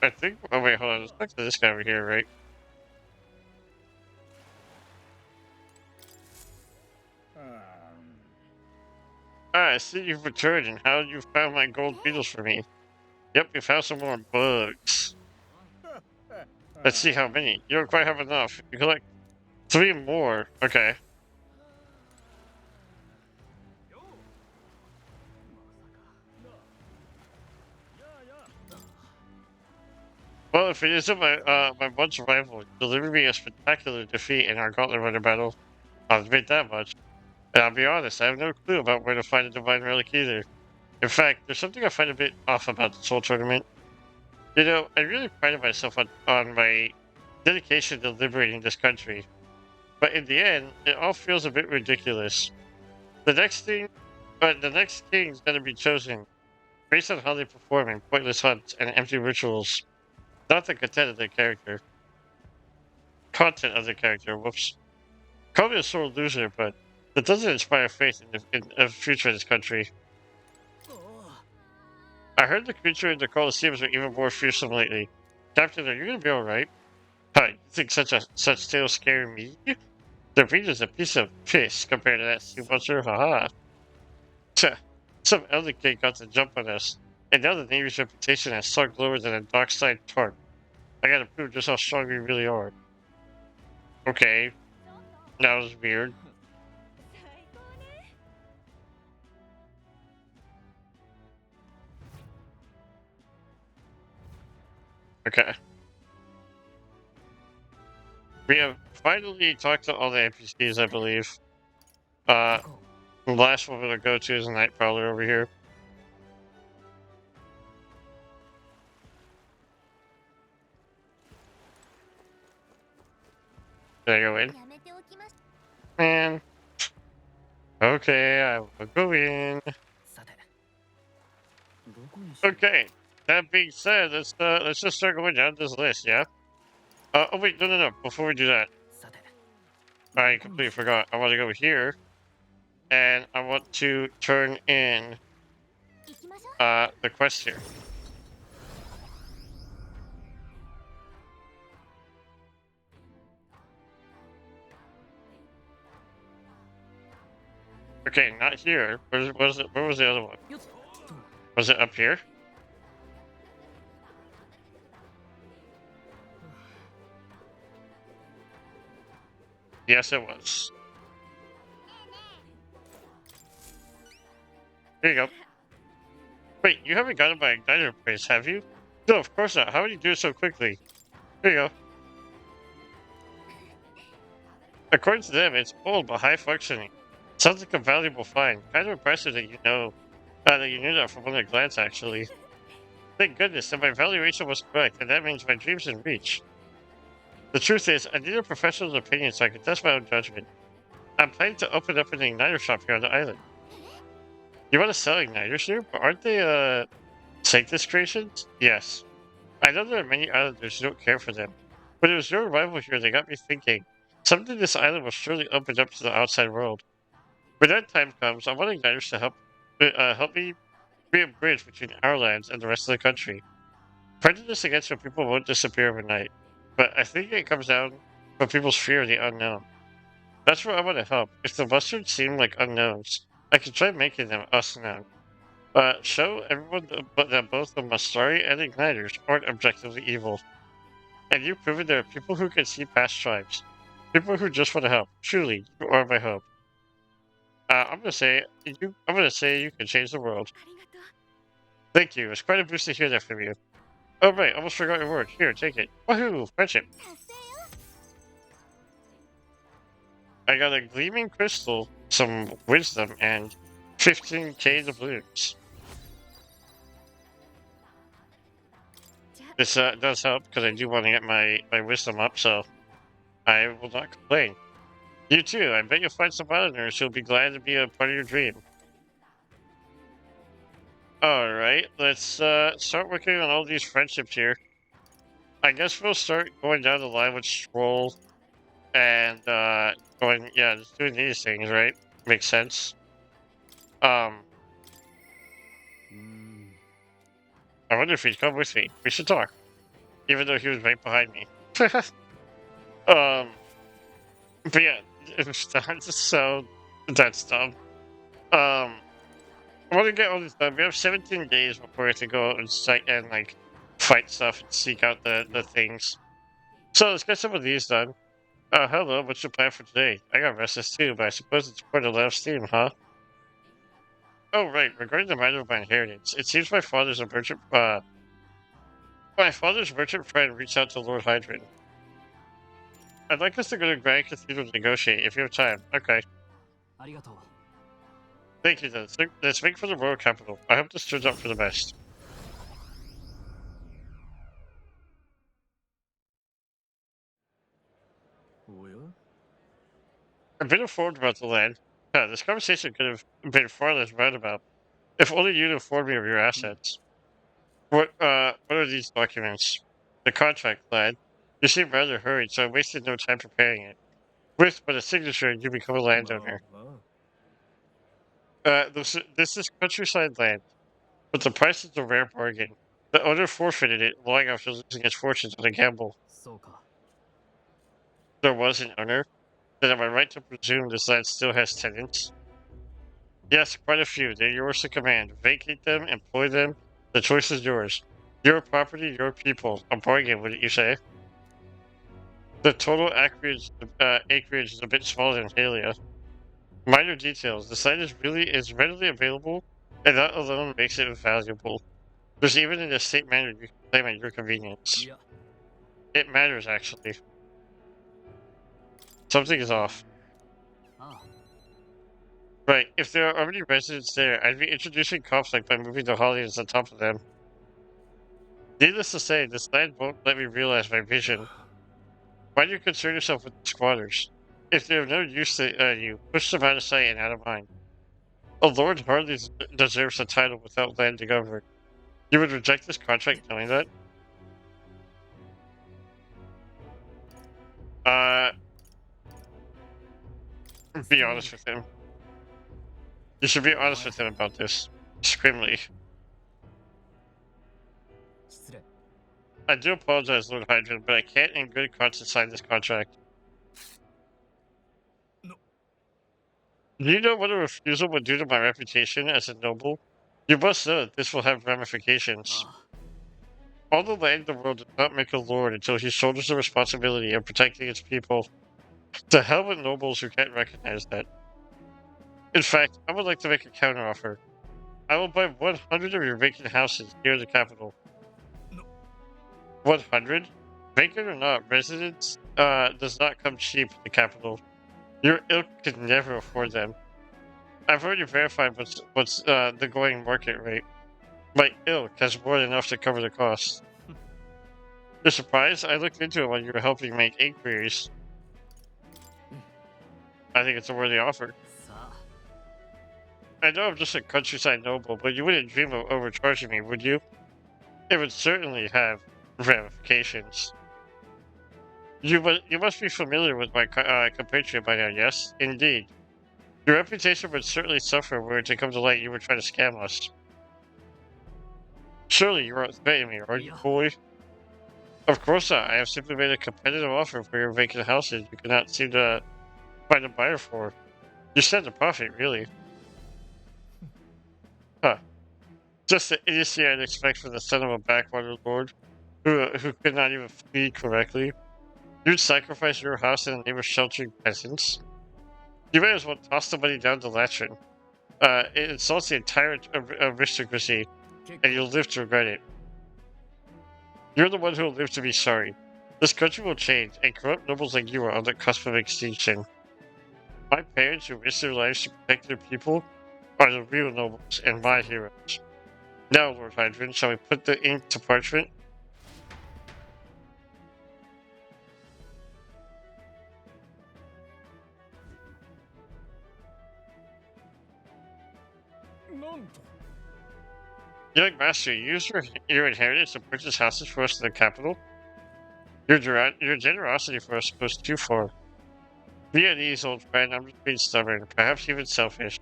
I think, oh wait, hold on, let's back to this guy over here, right? I see you've returned, and how you found my gold beetles for me. Yep, we found some more bugs. Let's see how many. You don't quite have enough. You collect 3 more. Okay. Well, if it isn't my bunch rival, deliver me a spectacular defeat in our gauntlet runner battle. I'll admit that much. And I'll be honest, I have no clue about where to find a divine relic either. In fact, there's something I find a bit off about this whole tournament. You know, I really prided myself on my dedication to liberating this country. But in the end, it all feels a bit ridiculous. The next thing, the next king's gonna be chosen based on how they perform in pointless hunts and empty rituals, not the content of the character. Whoops. Call me a sore loser, but that doesn't inspire faith in a future in this country. I heard the creature in the Colosseums are even more fearsome lately. Captain, are you gonna be alright? You think such tales scare me? The breed is a piece of piss compared to that sea monster, haha. Tch, some elder kid got the jump on us, and now the Navy's reputation has sunk lower than a dockside tarp. I gotta prove just how strong we really are. Okay, that was weird. Okay. We have finally talked to all the NPCs, I believe. The last one we're gonna go to is a night prowler over here. There you go in. Man. Okay, I will go in. Okay. That being said, let's just start going down this list, yeah? Oh wait, no. Before we do that, I completely forgot. I want to go here, and I want to turn in the quest here. Okay, not here. Where was the other one? Was it up here? Yes, it was. Here you go. Wait, you haven't gotten my igniter place, have you? No, of course not. How would you do it so quickly? Here you go. According to them, it's old but high functioning. Sounds like a valuable find. Kind of impressive that you knew that from one glance, actually. Thank goodness that my valuation was correct, and that means my dream's in reach. The truth is, I need a professional's opinion so I can test my own judgment. I'm planning to open up an igniter shop here on the island. You want to sell igniters here? But aren't they, Sanctus creations? Yes. I know there are many islanders who don't care for them, but it was your arrival here that got me thinking. Someday this island will surely open up to the outside world. When that time comes, I want igniters to help me be a bridge between our lands and the rest of the country. Prejudice against your people won't disappear overnight, but I think it comes down from people's fear of the unknown. That's where I want to help. If the mustards seem like unknowns, I can try making them us known. Show everyone that both the Mustari and Igniters aren't objectively evil. And you've proven there are people who can see past tribes. People who just want to help. Truly, you are my hope. I'm gonna say you can change the world. Thank you. It's quite a boost to hear that from you. Oh right, almost forgot your word. Here, take it. Woohoo! Friendship. I got a gleaming crystal, some wisdom, and 15k doubloons. This does help because I do want to get my wisdom up, so I will not complain. You too. I bet you'll find some islanders who'll be glad to be a part of your dream. Alright, let's start working on all these friendships here. I guess we'll start going down the line with Stroll and just doing these things, right? Makes sense. I wonder if he'd come with me. We should talk. Even though he was right behind me. But yeah, so that's dumb. I want to get all this done. We have 17 days before we have to go out and fight stuff and seek out the things. So let's get some of these done. Hello, what's your plan for today? I got restless too, but I suppose it's part of love steam, huh? Oh right, regarding the matter of my inheritance, it seems my father's merchant friend reached out to Lord Hydrin. I'd like us to go to Grand Cathedral to negotiate if you have time. Okay. Thank you, then. Let's make for the royal capital. I hope this turns out for the best. I've been informed about the land. This conversation could have been far less roundabout. If only you'd informed me of your assets. What are these documents? The contract, lad. You seem rather hurried, so I wasted no time preparing it. With but a signature, you become a landowner. This is countryside land, but the price is a rare bargain. The owner forfeited it long after losing his fortunes on a gamble. そうか。 There was an owner. Then am I right to presume this land still has tenants? Yes, quite a few. They're yours to command. Vacate them, employ them. The choice is yours. Your property, your people. A bargain, wouldn't you say? The total acreage is a bit smaller than Halia. Minor details. The site is readily available, and that alone makes it valuable. There's even an estate manager you can claim at your convenience. Yeah. It matters, actually. Something is off. Ah. Right, if there are already residents there, I'd be introducing conflict by moving the Hollians on top of them. Needless to say, this land won't let me realize my vision. Why do you concern yourself with the squatters? If they're of no use to you, push them out of sight and out of mind. A lord hardly deserves a title without land to govern. You would reject this contract knowing that? Be honest with him. You should be honest with him about this. Scrimly. 失礼。 I do apologize, Lord Hydron, but I can't in good conscience sign this contract. No. Do you know what a refusal would do to my reputation as a noble? You must know that this will have ramifications. Ah. All the land in the world does not make a lord until he shoulders the responsibility of protecting its people. To hell with nobles who can't recognize that. In fact, I would like to make a counteroffer. I will buy 100 of your vacant houses here in the capital. No. 100? Vacant or not, residence does not come cheap in the capital. Your ilk could never afford them. I've already verified what's the going market rate. My ilk has more than enough to cover the cost. You're surprised? I looked into it while you were helping make inquiries. I think it's a worthy offer. さあ。 I know I'm just a countryside noble, but you wouldn't dream of overcharging me, would you? It would certainly have ramifications. You must be familiar with my compatriot by now, yes? Indeed. Your reputation would certainly suffer were it to come to light you were trying to scam us. Surely you aren't threatening me, are you, boy? Of course not. I have simply made a competitive offer for your vacant houses you could not seem to find a buyer for. You stand to profit, really. Huh. Just the idiocy I'd expect from the son of a backwater lord, who could not even flee correctly. You'd sacrifice your house in the name of sheltering peasants? You may as well toss the money down the latrine. It insults the entire aristocracy, and you'll live to regret it. You're the one who will live to be sorry. This country will change, and corrupt nobles like you are on the cusp of extinction. My parents, who risked their lives to protect their people, are the real nobles and my heroes. Now, Lord Hydron, shall we put the ink to parchment? Young master, you use your inheritance to purchase houses for us in the capital? Your generosity for us goes too far. Be at ease, old friend. I'm just being stubborn, perhaps even selfish.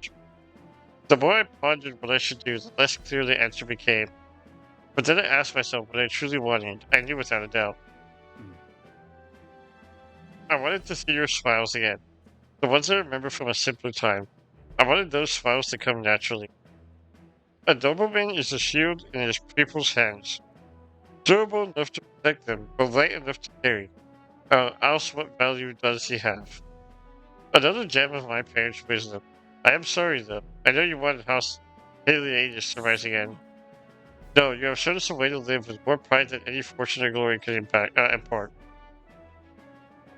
The more I pondered what I should do, the less clear the answer became. But then I asked myself what I truly wanted. I knew without a doubt. I wanted to see your smiles again. The ones I remember from a simpler time. I wanted those smiles to come naturally. A nobleman is a shield in his people's hands. Durable enough to protect them, but light enough to carry. Else what value does he have? Another gem of my parents' wisdom. I am sorry, though. I know you wanted House Ages to rise again. No, you have shown us a way to live with more pride than any fortune or glory could impart. It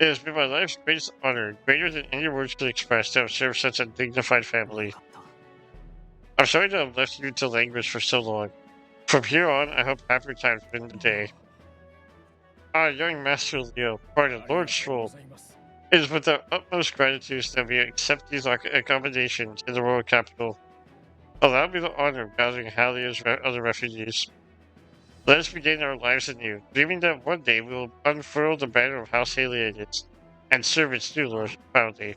has been my life's greatest honor, greater than any words could express, to have served such a dignified family. I'm sorry to have left you to languish for so long. From here on, I hope happier times win the day. Ah, young Master Leo, pardon, Lord Stroll. It is with the utmost gratitude that we accept these accommodations in the royal capital. Allow me the honor of gathering Hallia's other refugees. Let us begin our lives anew, dreaming that one day we will unfurl the banner of House Haliates and serve its new Lord proudly.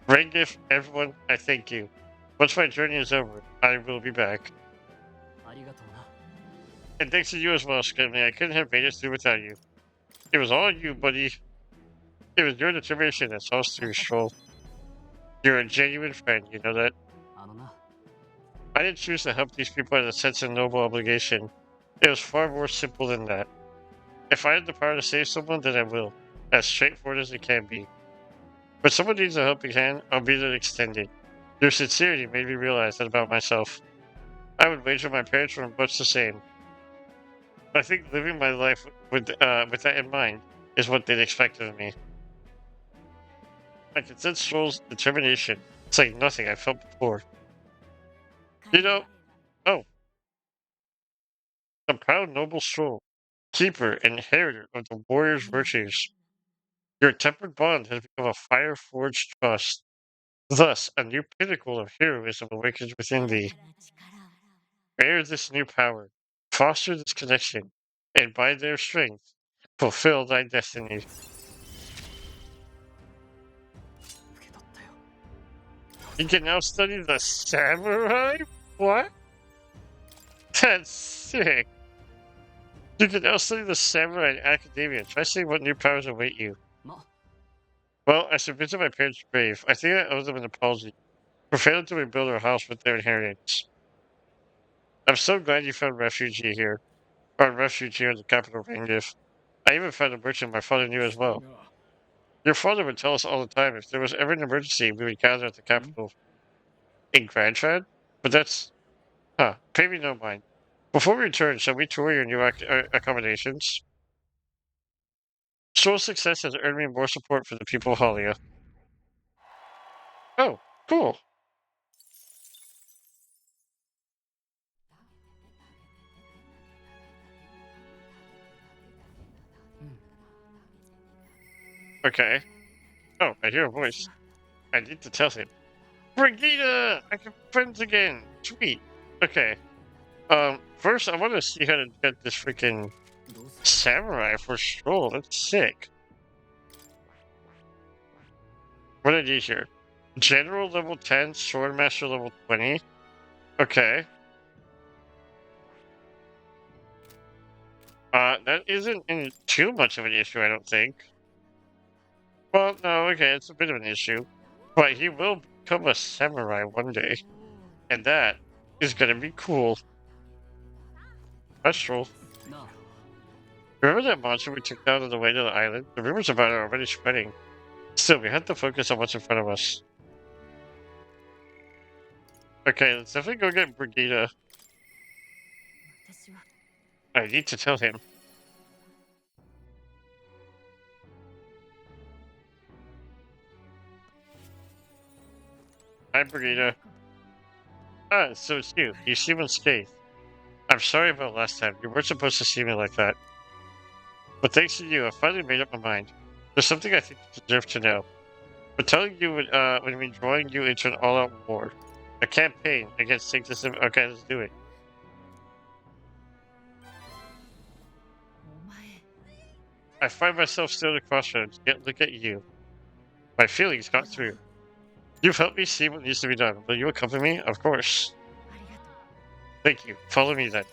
Rengif, everyone, I thank you. Once my journey is over, I will be back. ありがとうな。 And thanks to you as well, Skinley. I couldn't have made it through without you. It was all you, buddy. It was your determination that saw us through, Stroll. You're a genuine friend, you know that? あのな、 I didn't choose to help these people out of a sense of noble obligation. It was far more simple than that. If I had the power to save someone, then I will. As straightforward as it can be. But someone needs a helping hand, I'll be that extended. Your sincerity made me realize that about myself. I would wager my parents were much the same. I think living my life with that in mind is what they'd expected of me. I can sense Stroll's determination. It's like nothing I felt before. You know, oh, the proud noble Stroll, keeper and inheritor of the warrior's virtues. Your tempered bond has become a fire-forged trust. Thus, a new pinnacle of heroism awakens within thee. Bear this new power, foster this connection, and by their strength, fulfill thy destiny. 受け取ったよ。 You can now study the samurai? What? That's sick. You can now study the samurai in academia. Try seeing what new powers await you. ま、 Well, I submitted my parents' grave. I think I owe them an apology for failing to rebuild our house with their inheritance. I'm so glad you found refuge here. Or refuge here in the capital of Rengif. I even found a merchant my father knew as well. Your father would tell us all the time if there was ever an emergency, we would gather at the capital. In Grandtrad? But that's... Huh. Pay me no mind. Before we return, shall we tour your new accommodations? Stroll's success has earned me more support for the people of Halia. Oh, cool. Okay. Oh, I hear a voice. I need to tell him. Brigida! I can friends again! Sweet. Okay. First I want to see how to get this freaking samurai for Stroll. That's sick. What did I need here? General level 10, Swordmaster level 20. Okay. That isn't too much of an issue, I don't think. Well, no, okay, it's a bit of an issue. But he will become a samurai one day. And that is gonna be cool. That's Stroll. なあ、 Remember that monster we took down on the way to the island? The rumors about it are already spreading. Still, we have to focus on what's in front of us. Okay, let's definitely go get Brigida. I need to tell him. Hi, Brigida. Ah, so it's you. You seem unscathed. I'm sorry about last time. You weren't supposed to see me like that. But thanks to you, I finally made up my mind. There's something I think you deserve to know. But telling you would mean drawing you into an all-out war. A campaign against Sanctism. Okay, let's do it. I find myself still at a crossroads, yet look at you. My feelings got through. You've helped me see what needs to be done. Will you accompany me? Of course. Thank you. Follow me then.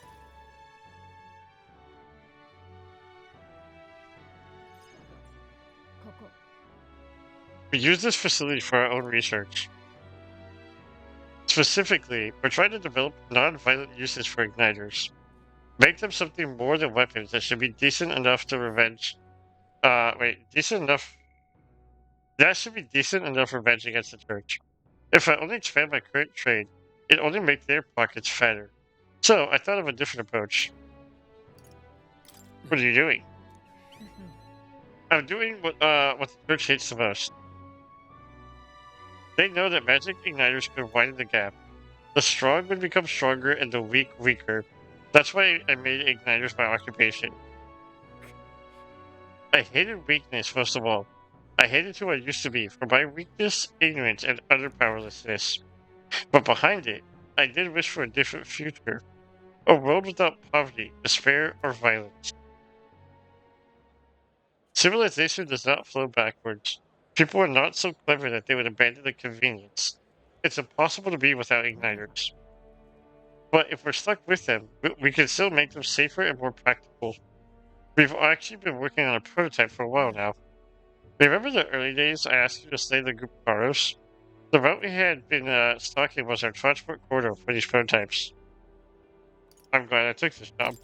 We use this facility for our own research. Specifically, we're trying to develop non-violent uses for igniters. Make them something more than weapons that should be decent enough to revenge. Decent enough. That should be decent enough revenge against the church. If I only expand my current trade, it'd only make their pockets fatter. So, I thought of a different approach. What are you doing? I'm doing what the church hates the most. They know that magic igniters could widen the gap. The strong would become stronger and the weak weaker. That's why I made igniters my occupation. I hated weakness most of all. I hated who I used to be for my weakness, ignorance, and utter powerlessness. But behind it, I did wish for a different future. A world without poverty, despair, or violence. Civilization does not flow backwards. People are not so clever that they would abandon the convenience. It's impossible to be without igniters. But if we're stuck with them, we can still make them safer and more practical. We've actually been working on a prototype for a while now. Remember the early days I asked you to slay the group of Karos? The route we had been stalking was our transport corridor for these prototypes. I'm glad I took this job.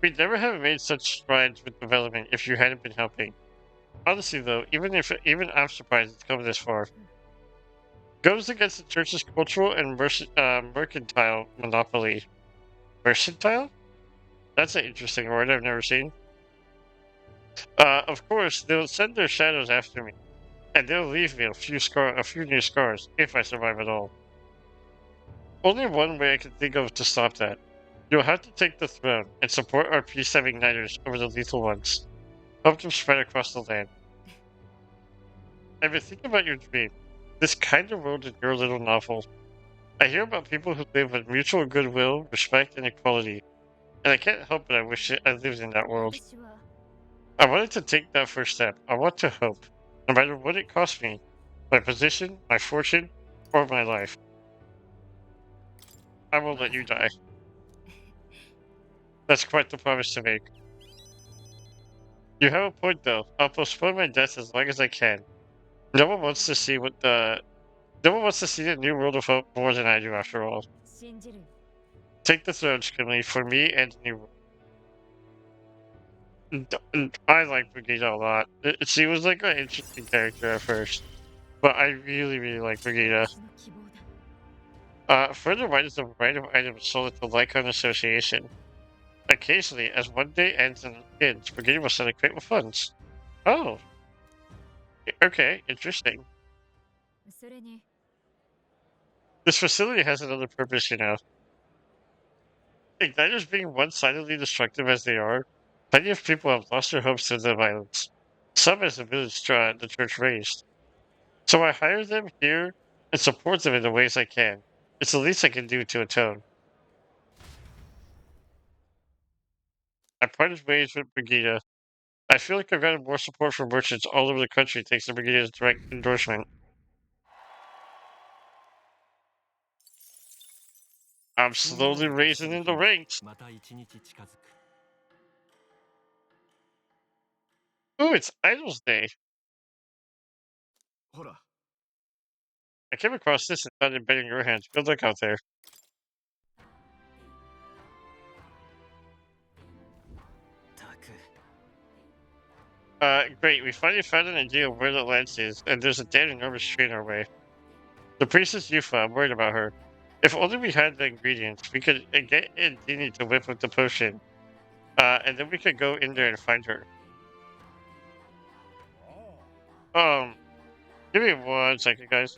We'd never have made such strides with development if you hadn't been helping. Honestly, though, even I'm surprised it's come this far. Goes against the church's cultural and mercantile monopoly. Mercantile? That's an interesting word I've never seen. Of course, they'll send their shadows after me, and they'll leave me a few new scars, if I survive at all. Only one way I can think of to stop that. You'll have to take the throne and support our P7 igniters over the lethal ones. Help them spread across the land. I've been thinking about your dream. This kind of world in your little novel. I hear about people who live with mutual goodwill, respect, and equality, and I can't help but I wish I lived in that world. I wanted to take that first step. I want to hope, no matter what it costs me, my position, my fortune, or my life. I won't let you die. That's quite the promise to make. You have a point, though. I'll postpone my death as long as I can. No one wants to see the new world of hope more than I do, after all. Take the throne, Skinley, for me and the new world. I like Brigida a lot. She was like an interesting character at first, but I really, really like Brigida. Further right is the random item sold at the Lycon Association. Occasionally, as one day ends and begins, Brigida will send a crate with funds. Oh. Okay, interesting. This facility has another purpose, you know. Igniters being one-sidedly destructive as they are, plenty of people have lost their hopes to the violence. Some as the village the church raised. So I hire them here and support them in the ways I can. It's the least I can do to atone. I parted ways with Brigida. I feel like I've gotten more support from merchants all over the country thanks to Brigida's direct endorsement. I'm slowly raising in the ranks. Ooh, it's Idols Day. I came across this and found it better in your hands. Good luck out there. Great. We finally found an idea of where the lens is, and there's a damn enormous tree in our way. The priestess Yufa, I'm worried about her. If only we had the ingredients, we could get Dini to whip up the potion. And then we could go in there and find her. Give me 1 second, guys.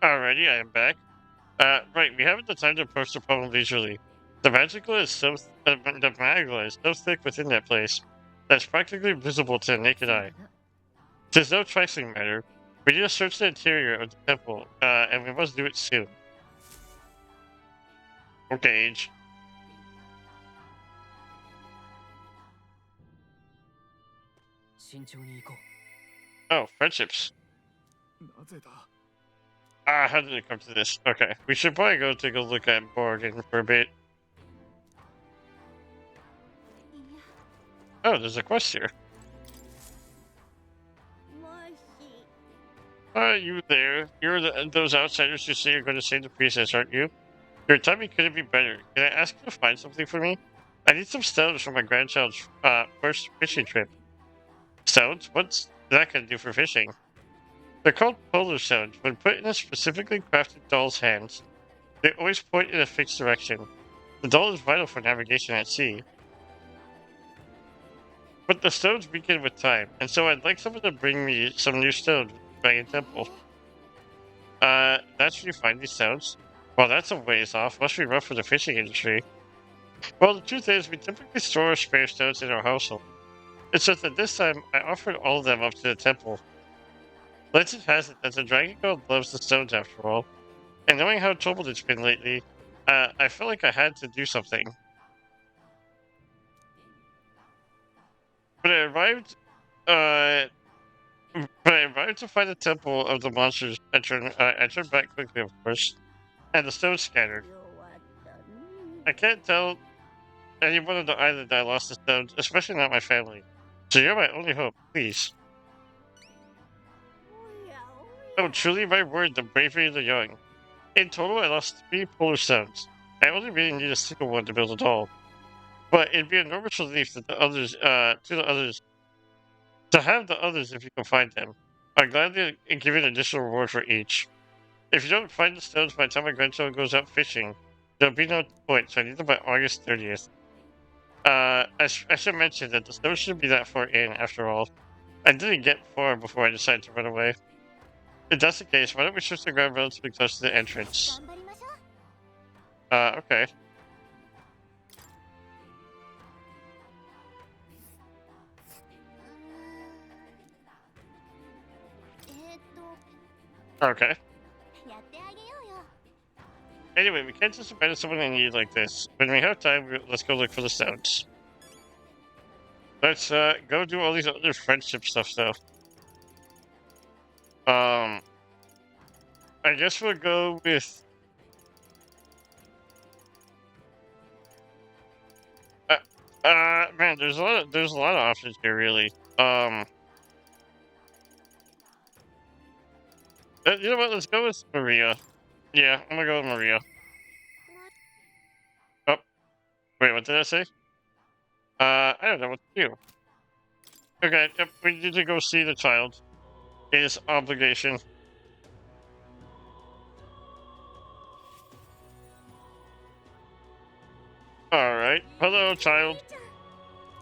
Alrighty, I am back. Right, we haven't the time to approach the problem leisurely. The magicla is so thick within that place that's practically visible to the naked eye. Tis no trifling matter. We need to search the interior of the temple, and we must do it soon. Okay, Age. Oh, friendships. なぜだ Ah, how did it come to this? Okay, we should probably go take a look at Borgen for a bit. Oh, there's a quest here. もし You there? You're those outsiders who say you're going to save the princess, aren't you? Your timing couldn't be better. Can I ask you to find something for me? I need some stones for my grandchild's first fishing trip. Stones? What's that going to do for fishing? They're called polar stones. When put in a specifically crafted doll's hands, they always point in a fixed direction. The doll is vital for navigation at sea. But the stones weaken with time, and so I'd like someone to bring me some new stones with the Dragon Temple. That's where you find these stones? Well, that's a ways off. Must be rough for the fishing industry. Well, the truth is, we typically store spare stones in our household. It's just that this time, I offered all of them up to the temple. Legend has it that the Dragon God loves the stones after all. And knowing how troubled it's been lately, I felt like I had to do something. But I arrived, to find the temple of the monsters. I turned back quickly, of course, and the stones scattered. 弱ったね I can't tell anyone on the island that I lost the stones, especially not my family. So you're my only hope, please. おやおや Oh, truly my word, the bravery of the young. In total, I lost 3 polar stones. I only really need a single one to build a doll. But it'd be an enormous relief that to have the others if you can find them. I'd gladly give an additional reward for each. If you don't find the stones by the time my grandchild goes out fishing, there'll be no point, so I need them by August 30th. I should mention that the stones shouldn't be that far in, after all. I didn't get far before I decided to run away. If that's the case, why don't we shift the ground relatively close to the entrance? 頑張りましょう Okay. と Okay. やってあげようよ Anyway, we can't just abandon someone in need like this. When we have time, let's go look for the stones. Let's go do all these other friendship stuff, though. I guess we'll go with. Man, there's a lot of options here, really. You know what? Let's go with Maria. Yeah, I'm gonna go with Maria. Oh, wait, what did I say? I don't know what to do. Okay, yep, we need to go see the child. His obligation. Alright. Hello, child.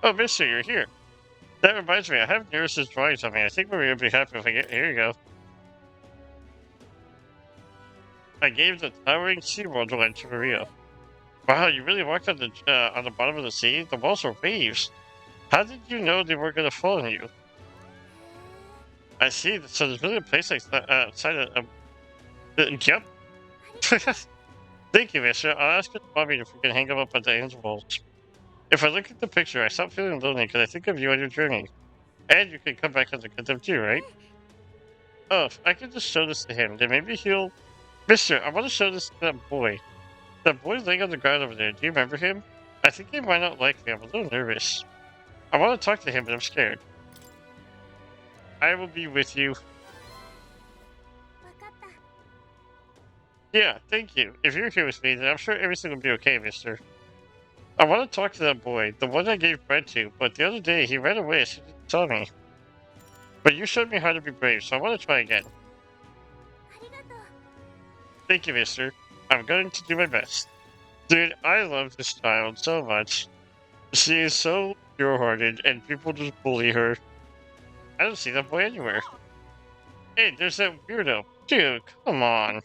Oh, mister, you're here. That reminds me, I have Neris's drawings on me. I think Maria would be happy if I get. Here you go. I gave the towering SeaWorld drawing to Maria. Wow, you really walked on the bottom of the sea? The walls are waves. How did you know they were going to fall on you? I see. So there's really a place like that outside of. Yep. Thank you, mister. I'll ask mommy if we can hang them up at the end walls. If I look at the picture, I stop feeling lonely because I think of you on your journey. And you can come back and look at them too, right? Oh, if I can just show this to him, then maybe he'll... Mister, I want to show this to that boy. That boy laying on the ground over there, do you remember him? I think he might not like me. I'm a little nervous. I want to talk to him, but I'm scared. I will be with you. わかった Yeah, thank you. If you're here with me, then I'm sure everything will be okay, mister. I want to talk to that boy, the one I gave bread to, but the other day he ran away as soon as he saw me. But you showed me how to be brave, so I want to try again. ありがとう Thank you, mister. I'm going to do my best. Dude, I love this child so much. She is so pure-hearted, and people just bully her. I don't see that boy anywhere. Hey, there's that weirdo. Dude, come on.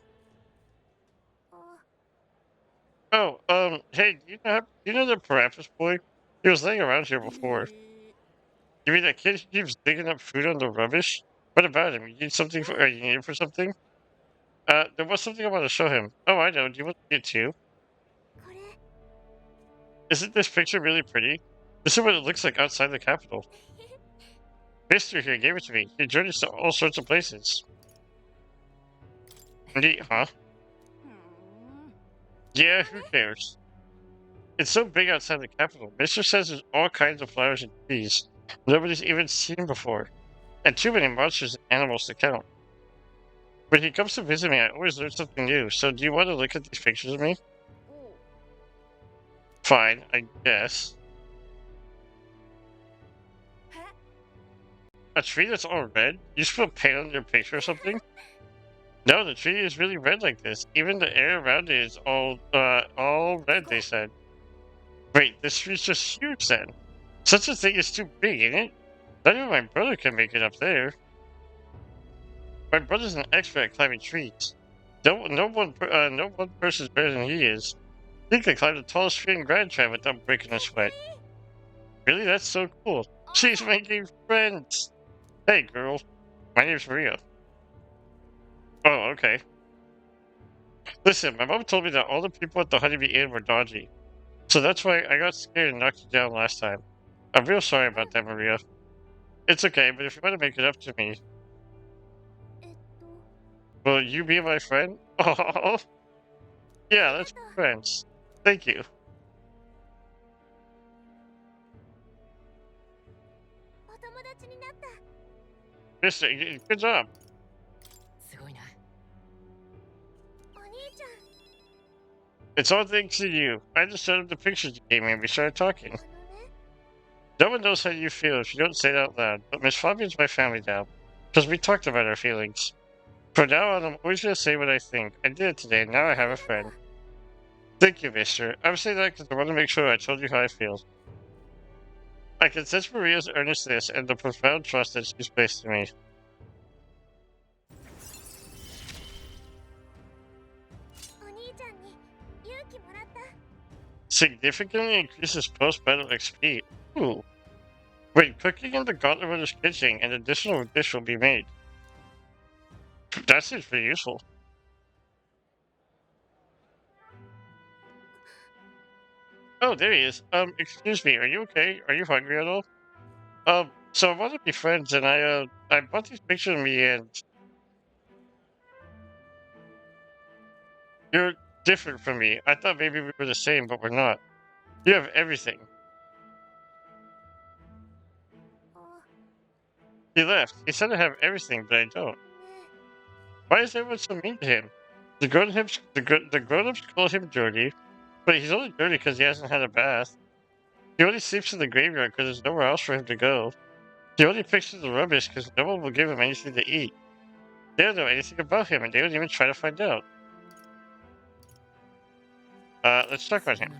あ Oh, hey, do you know the Parappa boy? He was laying around here before. You mean that kid who keeps digging up food on the rubbish? What about him? You need something for, you need him for something? There was something I want to show him. Oh, I know. Do you want to see it too? これ Isn't this picture really pretty? This is what it looks like outside the capital. Mister here gave it to me. He journeys to all sorts of places. Neat, huh? Yeah, who cares? It's so big outside the capital. Mister says there's all kinds of flowers and trees nobody's even seen before. And too many monsters and animals to count. When he comes to visit me, I always learn something new. So do you want to look at these pictures of me? Fine, I guess. A tree that's all red? You spilled paint on your picture or something? No, the tree is really red like this. Even the air around it is all red, they said. Wait, this tree's just huge then. Such a thing is too big, ain't it? Not even my brother can make it up there. My brother's an expert at climbing trees. No one person's better than he is. He can climb the tallest tree in Grand Trap without breaking a sweat. Really? That's so cool. She's making friends. Hey, girl. My name's Maria. Oh, okay. Listen, my mom told me that all the people at the Honeybee Inn were dodgy. So that's why I got scared and knocked you down last time. I'm real sorry about that, Maria. It's okay, but if you want to make it up to me... Will you be my friend? Oh, yeah, let's be friends. Thank you. Mister, good job. It's all thanks to you. I just showed him the pictures you gave me and we started talking. No one knows how you feel if you don't say it out loud, but Miss Fabian's my family now, because we talked about our feelings. From now on, I'm always going to say what I think. I did it today, and now I have a friend. Thank you, mister. I'm saying that because I want to make sure I told you how I feel. I can sense Maria's earnestness and the profound trust that she's placed in me. Significantly increases post-battle XP. Ooh. Wait, cooking in the Gauntlet Runner's kitchen, an additional dish will be made. That seems pretty useful. Oh, there he is. Excuse me, are you okay? Are you hungry at all? So I want to be friends, and I bought these pictures of me, and... You're different from me. I thought maybe we were the same, but we're not. You have everything. He left. He said I have everything, but I don't. Why is everyone so mean to him? The grown-ups call him dirty, but he's only dirty because he hasn't had a bath. He only sleeps in the graveyard because there's nowhere else for him to go. He only picks through the rubbish because no one will give him anything to eat. They don't know anything about him, and they don't even try to find out. Let's talk about him.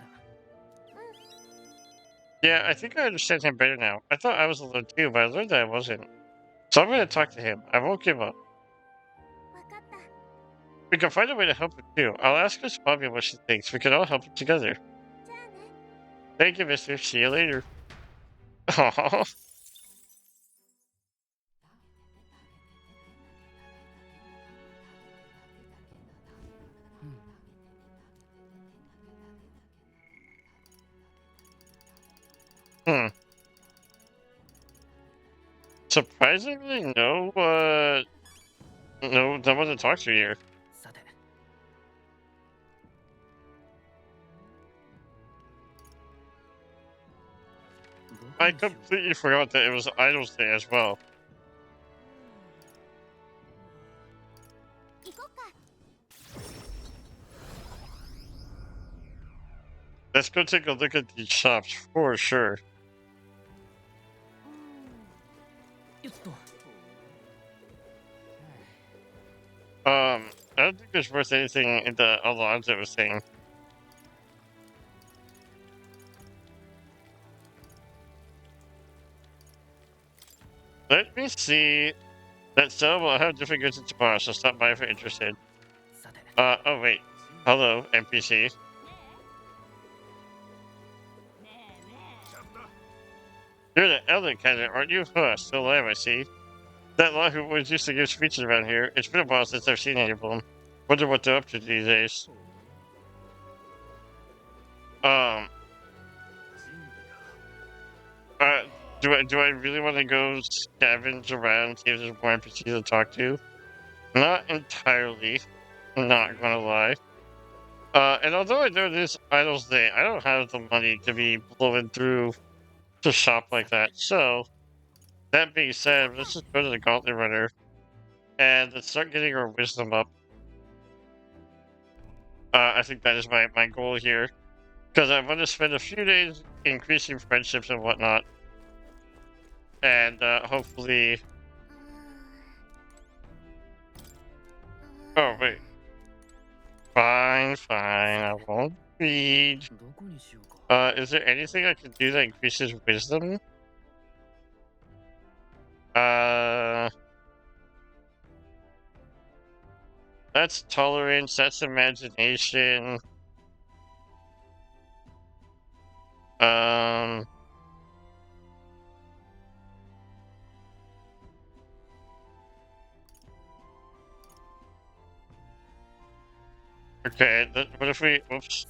Yeah, I think I understand him better now. I thought I was alone too, but I learned that I wasn't. So I'm gonna talk to him. I won't give up. We can find a way to help him too. I'll ask Miss Bobby what she thinks. We can all help him together. Thank you, mister. See you later. Aww. Surprisingly, no one to talk to here. I completely forgot that it was Idol's Day as well. Let's go take a look at these shops for sure. I don't think there's worth anything in the Alonzo was saying. Let me see. That sellable. I have different goods tomorrow, so stop by if you're interested. Oh wait. Hello, NPC. You're the elder candidate, aren't you? Huh, still alive, I see. That lot who always used to give speeches around here. It's been a while since I've seen any of them. Wonder what they're up to these days. do I really want to go scavenge around, see if there's more NPCs to talk to? Not entirely, not gonna lie. And although I know this Idle's Day, I don't have the money to be blowing through to shop like that. So, that being said, let's just go to the Gauntlet Runner and let's start getting our wisdom up. I think that is my goal here. Because I want to spend a few days increasing friendships and whatnot. And hopefully... Oh, wait. Fine, I won't read. Is there anything I can do that increases wisdom? That's tolerance, that's imagination. Okay, what if we, whoops.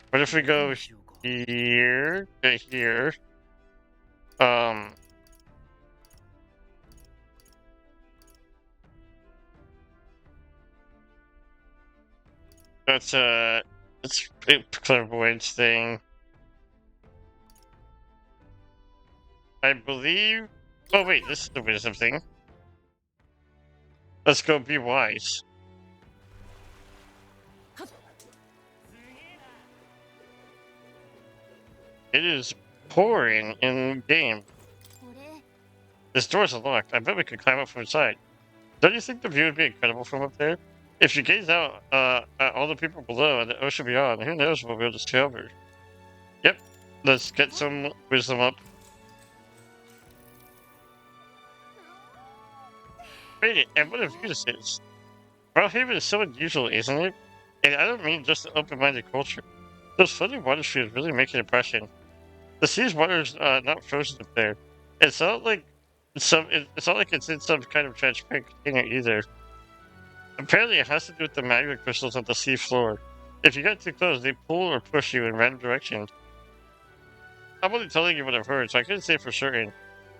What if we go here, to here? That's it's a clairvoyance thing. I believe. Oh wait, this is the wisdom thing. Let's go be wise. It is pouring in game. This door's unlocked. I bet we could climb up from inside. Don't you think the view would be incredible from up there? If you gaze out at all the people below and the ocean beyond, who knows what we'll discover? Yep, let's get some wisdom up. Wait, and what a view this is. Brownhaven is so unusual, isn't it? And I don't mean just an open-minded culture. Those floating water streams really make an impression. The sea's water is not frozen up there. It's not like it's not like it's in some kind of transparent container either. Apparently, it has to do with the magma crystals on the sea floor. If you get too close, they pull or push you in random directions. I'm only telling you what I've heard, so I couldn't say for certain.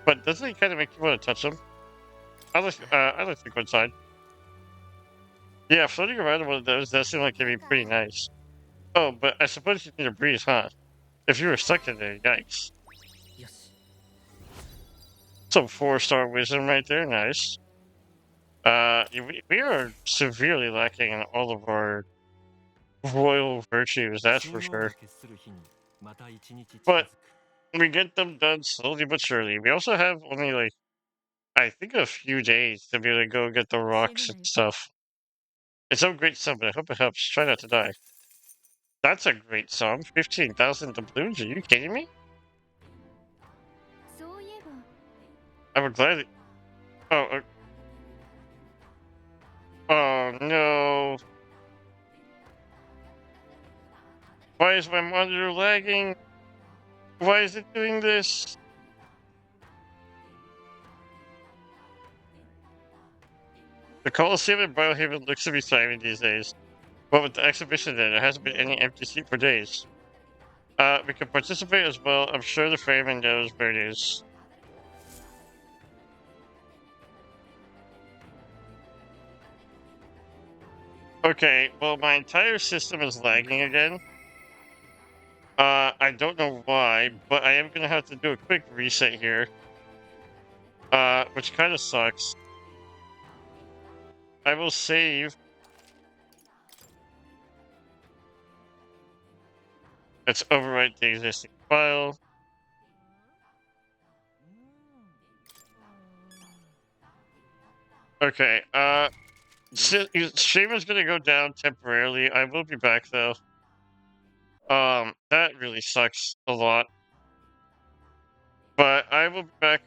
But doesn't it kind of make you want to touch them? I'd like to go inside. Yeah, floating around in one of those does seem like it'd be pretty nice. Oh, but I suppose you need a breeze, huh? If you were stuck in there, yikes. Some 4-star wisdom right there, nice. We are severely lacking in all of our royal virtues, that's for sure. But we get them done slowly but surely. We also have only, like, I think a few days to be able to go get the rocks and stuff. It's a great sum, but I hope it helps. Try not to die. That's a great sum. 15,000 doubloons? Are you kidding me? I would gladly... Oh, oh no. Why is my monitor lagging? Why is it doing this? The Coliseum in Biohaven looks to be thriving these days. But with the exhibition there hasn't been any empty seat for days. We can participate as well. I'm sure the Freeman knows where it is. Okay, well, my entire system is lagging again. I don't know why, but I am gonna have to do a quick reset here. Which kind of sucks. I will save. Let's overwrite the existing file. Okay, stream is gonna go down temporarily. I will be back though. That really sucks a lot. But I will be back